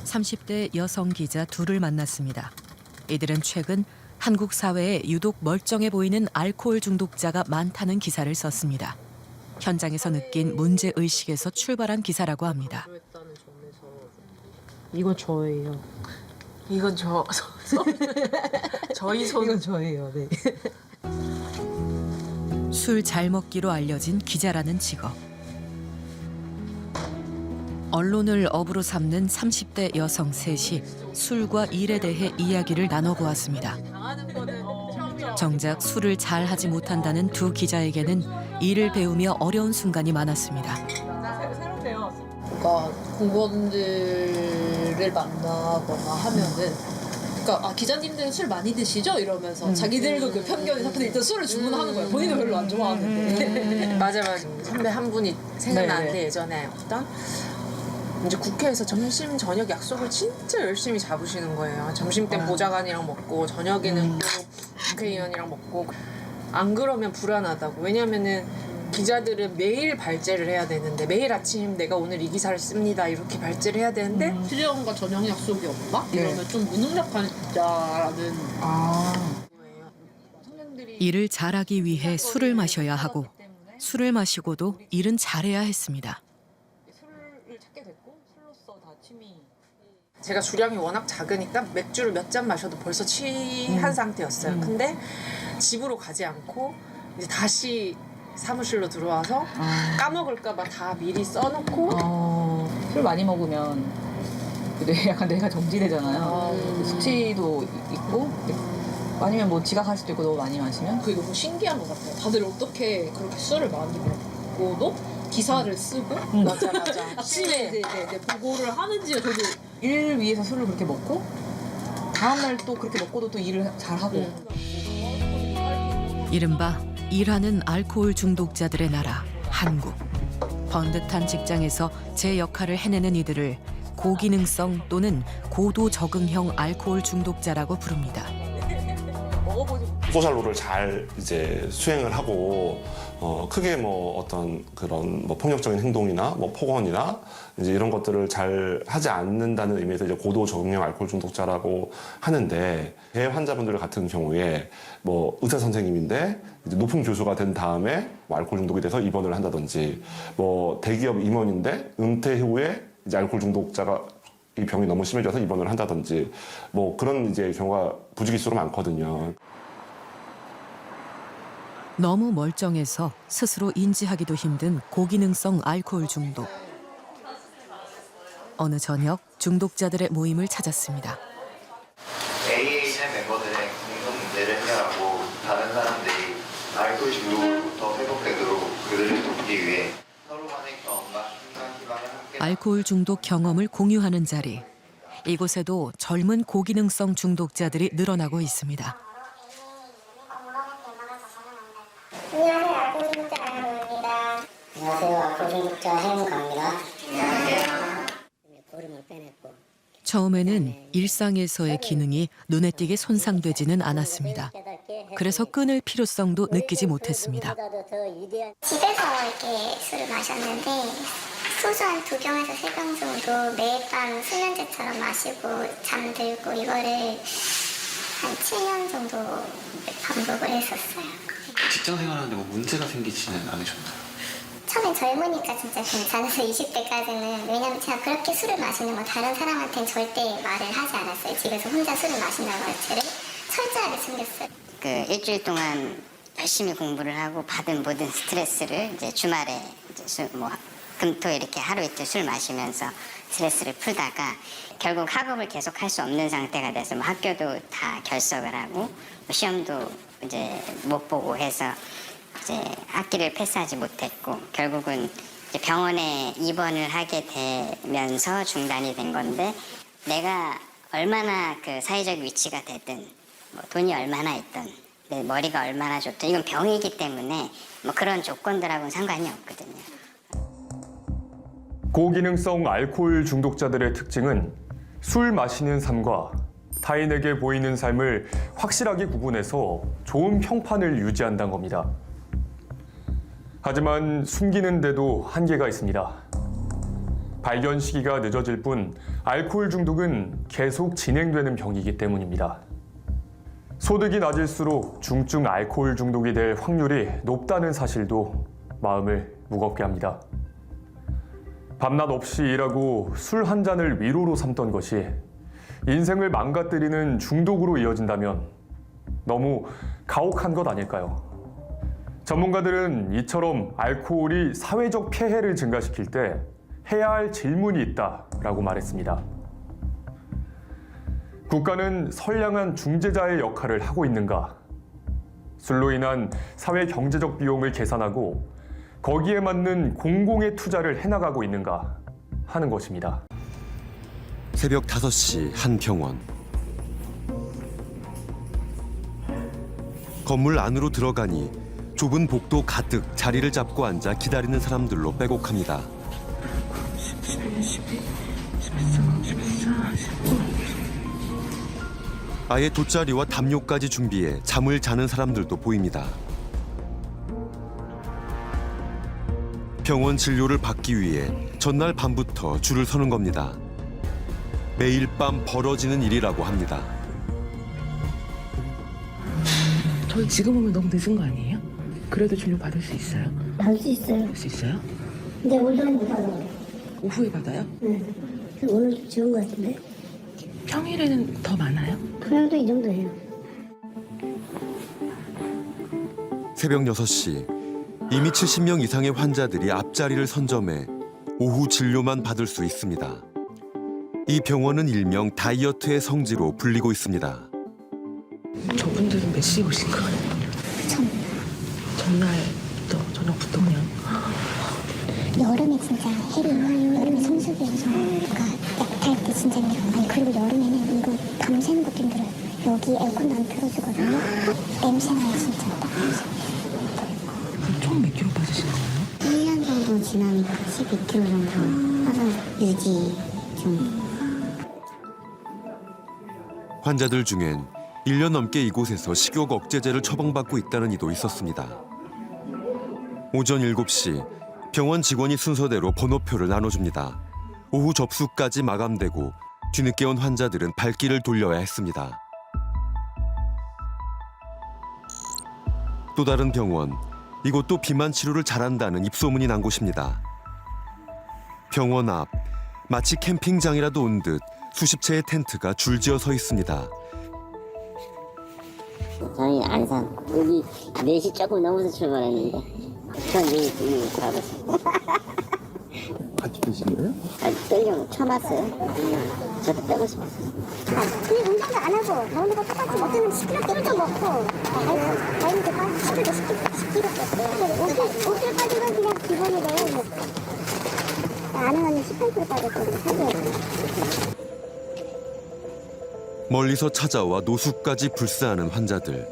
30대 여성 기자 둘을 만났습니다. 이들은 최근 한국 사회에 유독 멀쩡해 보이는 알코올 중독자가 많다는 기사를 썼습니다. 현장에서 느낀 문제의식에서 출발한 기사라고 합니다. 이건 저예요. 이건 저희 손. 이건 저예요. 네. 술 잘 먹기로 알려진 기자라는 직업. 언론을 업으로 삼는 30대 여성 셋이 술과 일에 대해 이야기를 나눠보았습니다. 정작 술을 잘 하지 못한다는 두 기자에게는 일을 배우며 어려운 순간이 많았습니다. 그러니까 공무원들을 만나거나 하면은 그러니까 기자님들은 술 많이 드시죠? 이러면서 자기들도 그 편견이 잡혀서 일단 술을 주문하는 거예요. 본인은 별로 안 좋아하는데. 맞아요. 선배 한 분이 생각나는데 예전에 어떤 이제 국회에서 점심 저녁 약속을 진짜 열심히 잡으시는 거예요. 점심 때 보좌관이랑 먹고 저녁에는 또 국회의원이랑 먹고 안 그러면 불안하다고. 왜냐면은 기자들은 매일 발제를 해야 되는데 매일 아침 내가 오늘 이 기사를 씁니다 이렇게 발제를 해야 되는데 실력과 저녁 약속이 없다? 이러면 좀 무능력한 자라는 일을 잘하기 위해 술을 마셔야 하고 술을 마시고도 일은 잘해야 했습니다. 제가 주량이 워낙 작으니까 맥주를 몇 잔 마셔도 벌써 취한 상태였어요. 근데 집으로 가지 않고 이제 다시 사무실로 들어와서 까먹을까봐 다 미리 써놓고 술 많이 먹으면 약간 뇌가 정지되잖아요. 숙취도 있고 아니면 뭐 지각할 수도 있고 너무 많이 마시면 그게 너무 신기한 것 같아요. 다들 어떻게 그렇게 술을 많이 먹고도 기사를 쓰고 맞아. 아침에 이제 보고를 하는지 저도 일 위해서 술을 그렇게 먹고 다음날 또 그렇게 먹고도 또 일을 잘하고. 이른바 일하는 알코올 중독자들의 나라 한국. 번듯한 직장에서 제 역할을 해내는 이들을 고기능성 또는 고도 적응형 알코올 중독자라고 부릅니다. 소셜 롤을 잘 이제 수행을 하고 크게 뭐 어떤 그런 뭐 폭력적인 행동이나 뭐 폭언이나 이제 이런 것들을 잘 하지 않는다는 의미에서 이제 고도 적응형 알코올 중독자라고 하는데 제 환자분들 같은 경우에 뭐 의사 선생님인데 이제 높은 교수가 된 다음에 뭐 알코올 중독이 돼서 입원을 한다든지 뭐 대기업 임원인데 은퇴 후에 이제 알코올 중독자가 이 병이 너무 심해져서 입원을 한다든지 뭐 그런 이제 경우가 부지기수로 많거든요. 너무 멀쩡해서 스스로 인지하기도 힘든 고기능성 알코올 중독. 어느 저녁 중독자들의 모임을 찾았습니다. AHN 멤버들의 공동 문제를 해결하고 다른 사람들이 알코올 중독으로부터 회복되도록 그들을 돕기 위해 서로 간의 경험과 힘과 희망을 함께 알코올 중독 경험을 공유하는 자리. 이곳에도 젊은 고기능성 중독자들이 늘어나고 있습니다. 안녕하세요. 알코올 중독자 안녕입니다. 안녕하세요. 알코올 중독자 해은강입니다. 고름을 빼냈고. 처음에는 일상에서의 기능이 눈에 띄게 손상되지는 않았습니다. 그래서 끊을 필요성도 느끼지 못했습니다. 집에서 이렇게 술을 마셨는데 소주 한 2병에서 3병 정도 매일 밤 수면제처럼 마시고 잠들고 이거를 한 7년 정도 반복을 했었어요. 직장 생활하는데 뭐 문제가 생기지는 않으셨나요? 처음엔 젊으니까 진짜 괜찮아서 20대까지는 왜냐면 제가 그렇게 술을 마시는 건 다른 사람한테는 절대 말을 하지 않았어요. 집에서 혼자 술을 마신다는 자체를 철저하게 숨겼어요. 그 일주일 동안 열심히 공부를 하고 받은 모든 스트레스를 이제 주말에 이제 뭐 금토 이렇게 하루 이틀 술 마시면서 스트레스를 풀다가 결국 학업을 계속 할 수 없는 상태가 돼서 뭐 학교도 다 결석을 하고 뭐 시험도 이제 못 보고 해서 이제 학기를 패스하지 못했고 결국은 이제 병원에 입원을 하게 되면서 중단이 된 건데 내가 얼마나 그 사회적 위치가 되든 뭐 돈이 얼마나 있든 내 머리가 얼마나 좋든 이건 병이기 때문에 뭐 그런 조건들하고는 상관이 없거든요. 고기능성 알코올 중독자들의 특징은 술 마시는 삶과 타인에게 보이는 삶을 확실하게 구분해서 좋은 평판을 유지한다는 겁니다. 하지만 숨기는데도 한계가 있습니다. 발견 시기가 늦어질 뿐 알코올 중독은 계속 진행되는 병이기 때문입니다. 소득이 낮을수록 중증 알코올 중독이 될 확률이 높다는 사실도 마음을 무겁게 합니다. 밤낮 없이 일하고 술 한 잔을 위로로 삼던 것이 인생을 망가뜨리는 중독으로 이어진다면 너무 가혹한 것 아닐까요? 전문가들은 이처럼 알코올이 사회적 폐해를 증가시킬 때 해야 할 질문이 있다라고 말했습니다. 국가는 선량한 중재자의 역할을 하고 있는가? 술로 인한 사회 경제적 비용을 계산하고 거기에 맞는 공공의 투자를 해나가고 있는가 하는 것입니다. 새벽 5시 한 병원. 건물 안으로 들어가니 좁은 복도 가득 자리를 잡고 앉아 기다리는 사람들로 빼곡합니다. 아예 돗자리와 담요까지 준비해 잠을 자는 사람들도 보입니다. 병원 진료를 받기 위해 전날 밤부터 줄을 서는 겁니다. 매일 밤 벌어지는 일이라고 합니다. 저희 지금 오면 너무 늦은 거 아니에요? 그래도 진료 받을 수 있어요? 받을 수 있어요. 받을 수 있어요? 근데 오늘은 못 받아요. 오후에 받아요? 네. 오늘 좀 적은 것 같은데? 평일에는 더 많아요? 평일도 이 정도예요. 새벽 6시 이미 70명 이상의 환자들이 앞자리를 선점해 오후 진료만 받을 수 있습니다. 이 병원은 일명 다이어트의 성지로 불리고 있습니다. 저분들은 몇 시에 오신 거예요? 전날부터 저녁부터 그냥. 여름에 진짜 해리 여름에 성수기여서 그러니까 약탈 때 진짜 아니 그리고 여름에는 이거 밤새는 것도 힘들어. 여기 에어컨 안 틀어주거든요. 냄새나요 진짜. 총 몇 킬로 빠지신 거예요? 1년 정도 지나면 12kg 정도 빠져 유지 중. 환자들 중엔 1년 넘게 이곳에서 식욕 억제제를 처방받고 있다는 이도 있었습니다. 오전 7시 병원 직원이 순서대로 번호표를 나눠줍니다. 오후 접수까지 마감되고 뒤늦게 온 환자들은 발길을 돌려야 했습니다. 또 다른 병원, 이곳도 비만 치료를 잘한다는 입소문이 난 곳입니다. 병원 앞, 마치 캠핑장이라도 온 듯 수십 채의 텐트가 줄지어 서 있습니다. 저희 안산 여기 4시 조금 넘어서 출발했는데 전 여기 가봤어요. 같이 드신 거예요? 아니 떨려 처음 왔어요. 저도 빼고 싶었어요. 근데 운동도 안 하고 먹는 거 똑같이 어쩌면 10kg 좀 먹고 다행히도 10kg 뺐어요. 5kg 빠진 건 그냥 기본이래요. 아는 언니 18kg 빠졌거든요. 사실. 멀리서 찾아와 노숙까지 불사하는 환자들.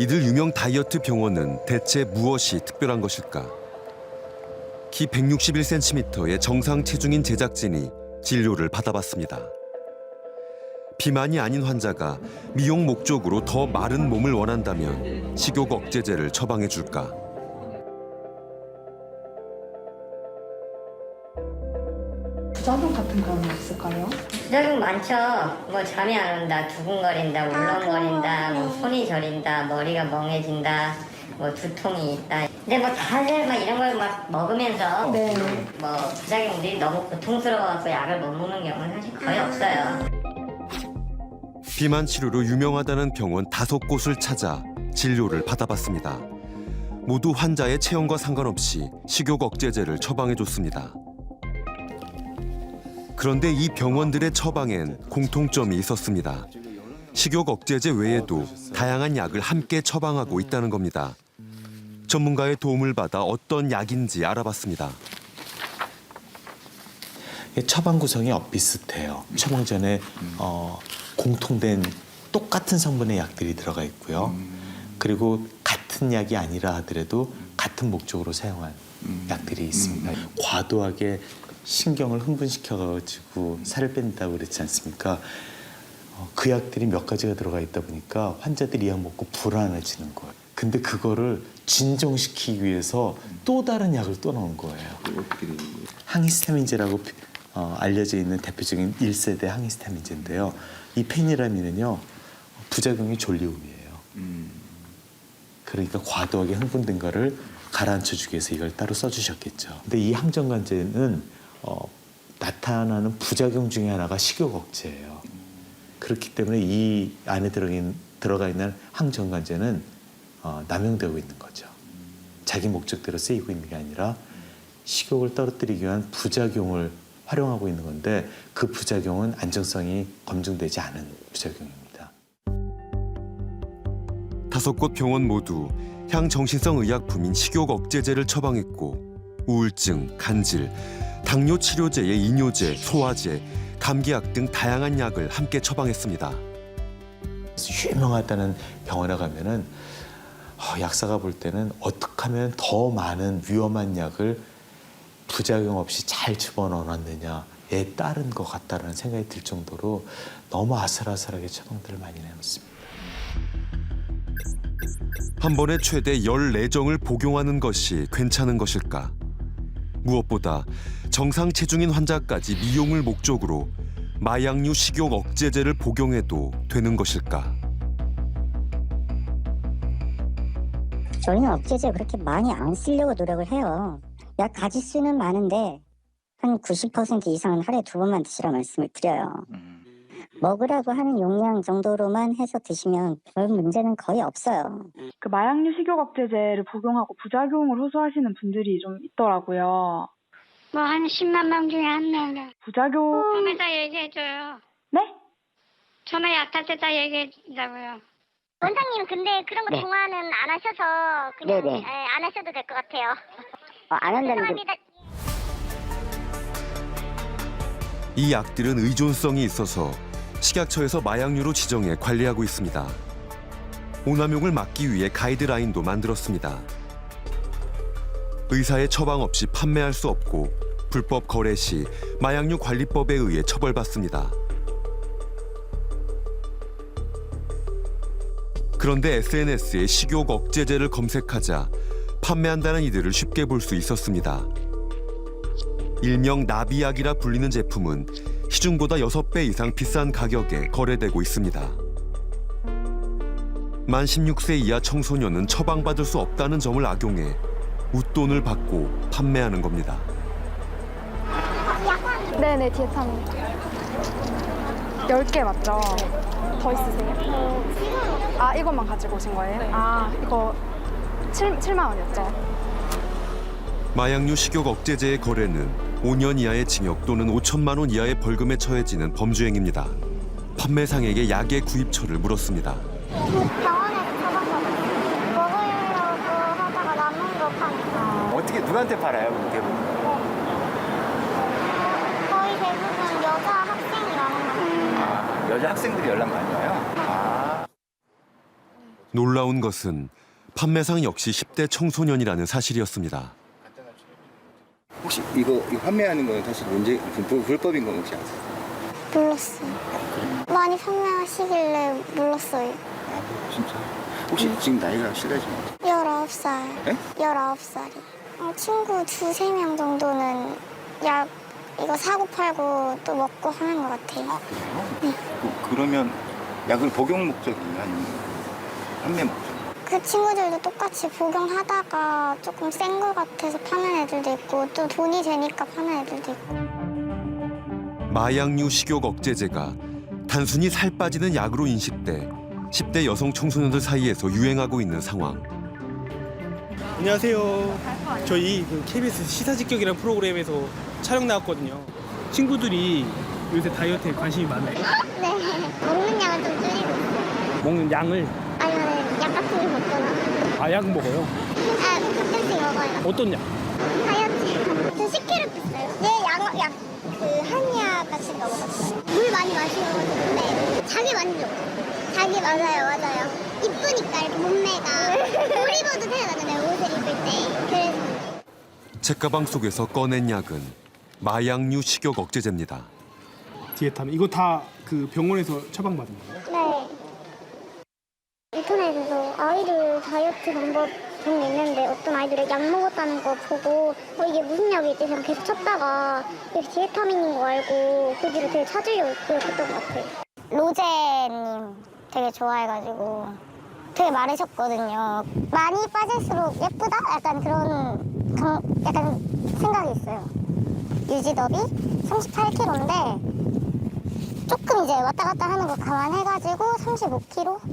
이들 유명 다이어트 병원은 대체 무엇이 특별한 것일까? 키 161cm의 정상 체중인 제작진이 진료를 받아봤습니다. 비만이 아닌 환자가 미용 목적으로 더 마른 몸을 원한다면 식욕 억제제를 처방해 줄까? 부작용 같은 건 없을까요? 부작용 많죠. 뭐 잠이 안 온다, 두근거린다, 울렁거린다, 뭐 손이 저린다, 머리가 멍해진다, 뭐 두통이 있다. 근데 뭐 다들 막 이런 걸 막 먹으면서 뭐 부작용들이 너무 고통스러워서 약을 못 먹는 경우는 사실 거의 없어요. 비만 치료로 유명하다는 병원 5곳을 찾아 진료를 받아봤습니다. 모두 환자의 체형과 상관없이 식욕 억제제를 처방해 줬습니다. 그런데 이 병원들의 처방엔 공통점이 있었습니다. 식욕 억제제 외에도 다양한 약을 함께 처방하고 있다는 겁니다. 전문가의 도움을 받아 어떤 약인지 알아봤습니다. 처방 구성이 비슷해요. 처방 전에 공통된 똑같은 성분의 약들이 들어가 있고요. 그리고 같은 약이 아니라 하더라도 같은 목적으로 사용한 약들이 있습니다. 과도하게 신경을 흥분시켜가지고 살을 뺀다고 그랬지 않습니까? 그 약들이 몇 가지가 들어가 있다 보니까 환자들이 이 약 먹고 불안해지는 거예요. 근데 그거를 진정시키기 위해서 또 다른 약을 또 넣은 거예요. 항히스타민제라고 알려져 있는 대표적인 1세대 항히스타민제인데요. 이 페니라민은요, 부작용이 졸리움이에요. 그러니까 과도하게 흥분된 거를 가라앉혀주기 위해서 이걸 따로 써주셨겠죠. 근데 이 항정관제는 나타나는 부작용 중에 하나가 식욕 억제예요. 그렇기 때문에 이 안에 들어가 있는 항정관제는 남용되고 있는 거죠. 자기 목적대로 쓰이고 있는 게 아니라 식욕을 떨어뜨리기 위한 부작용을 활용하고 있는 건데 그 부작용은 안정성이 검증되지 않은 부작용입니다. 5곳 병원 모두 향정신성 의약품인 식욕 억제제를 처방했고 우울증, 간질, 당뇨 치료제에 이뇨제, 소화제, 감기약 등 다양한 약을 함께 처방했습니다. 유명하다는 병원에 가면은 약사가 볼 때는 어떻게 하면 더 많은 위험한 약을 부작용 없이 잘 집어넣어놨느냐에 따른 것 같다는 생각이 들 정도로 너무 아슬아슬하게 처방들을 많이 내놓습니다. 한 번에 최대 14정을 복용하는 것이 괜찮은 것일까? 무엇보다 정상 체중인 환자까지 미용을 목적으로 마약류 식욕 억제제를 복용해도 되는 것일까? 저희는 억제제 그렇게 많이 안 쓰려고 노력을 해요. 약 가지수는 많은데 한 90% 이상은 하루에 2번만 드시라 말씀을 드려요. 먹으라고 하는 용량 정도로만 해서 드시면 별 문제는 거의 없어요. 그 마약류 식욕 억제제를 복용하고 부작용을 호소하시는 분들이 좀 있더라고요. 뭐 한 10만 명 중에 한 명. 부작용... 처음에다 얘기해줘요. 네? 처음에 약탈 때 다 얘기해준다고요. 원장님 근데 그런 거 통화는 안 하셔서 그냥 안 하셔도 될 것 같아요. 안 한다는 게... 이 약들은 의존성이 있어서 식약처에서 마약류로 지정해 관리하고 있습니다. 오남용을 막기 위해 가이드라인도 만들었습니다. 의사의 처방 없이 판매할 수 없고 불법 거래 시 마약류 관리법에 의해 처벌받습니다. 그런데 SNS에 식욕 억제제를 검색하자 판매한다는 이들을 쉽게 볼 수 있었습니다. 일명 나비약이라 불리는 제품은 시중보다 6배 이상 비싼 가격에 거래되고 있습니다. 만 16세 이하 청소년은 처방받을 수 없다는 점을 악용해 웃돈을 받고 판매하는 겁니다. 네네, 뒤에 타는 10개 맞죠? 더 있으세요? 아, 이것만 가지고 오신 거예요? 아, 이거 7만 원이었죠? 마약류 식욕 억제제의 거래는 5년 이하의 징역 또는 5천만 원 이하의 벌금에 처해지는 범죄행위입니다. 판매상에게 약의 구입처를 물었습니다. 병원에서 처방받았어요. 먹으려고 하다가 남은 거 파니까. 어떻게 누구한테 팔아요, 대부분? 거의 대부분 여자 학생이라는 거. 아, 여자 학생들이 연락 많이 와요? 아. 놀라운 것은 판매상 역시 10대 청소년이라는 사실이었습니다. 혹시 이거 판매하는 건 사실 문제 불법인 건 혹시 아세요? 몰랐어요. 많이 판매하시길래 몰랐어요. 아, 진짜? 혹시 지금 나이가 실례지만 19살. 네? 19살이. 친구 2-3명 정도는 약 이거 사고 팔고 또 먹고 하는 것 같아요. 아, 그래요? 네. 그러면 약을 복용 목적이냐 아니면 판매 목적? 그 친구들도 똑같이 복용하다가 조금 센 거 같아서 파는 애들도 있고 또 돈이 되니까 파는 애들도 있고. 마약류 식욕 억제제가 단순히 살 빠지는 약으로 인식돼 10대 여성 청소년들 사이에서 유행하고 있는 상황. 안녕하세요. 저희 그 KBS 시사직격이라는 프로그램에서 촬영 나왔거든요. 친구들이 요새 다이어트에 관심이 많아요. 네. 먹는 양을 좀 줄이고 있어요. 먹는 양을? 아니면 약 같은 거 먹거나. 아, 약 먹어요? 아, 가끔씩 먹어요. 어떤 약? 다이어트. 저 10kg 뺐어요. 약 그 한약 같은 거 먹었어요. 물 많이 마시는 것도 좋은데 자기 만족. 자기 맞아요. 이쁘니까 이렇게 몸매가 옷 입어도 되잖아요. 옷을 입을 때. 그래서 책가방 속에서 꺼낸 약은 마약류 식욕 억제제입니다. 디에타민 이거 다 그 병원에서 처방받은 거예요? 네. 인터넷에서 아이들 다이어트 방법 그런 게 있는데 어떤 아이들이 약 먹었다는 거 보고 이게 무슨 약이지? 그냥 계속 찾다가 이게 디에타민인 거 알고 그 뒤로 되게 찾으려고 그랬던 것 같아요. 로제님 되게 좋아해가지고 되게 말하셨거든요. 많이 빠질수록 예쁘다? 약간 그런 약간 생각이 있어요. 유지더비 38kg인데 조금 이제 왔다 갔다 하는 거 감안해가지고 35kg?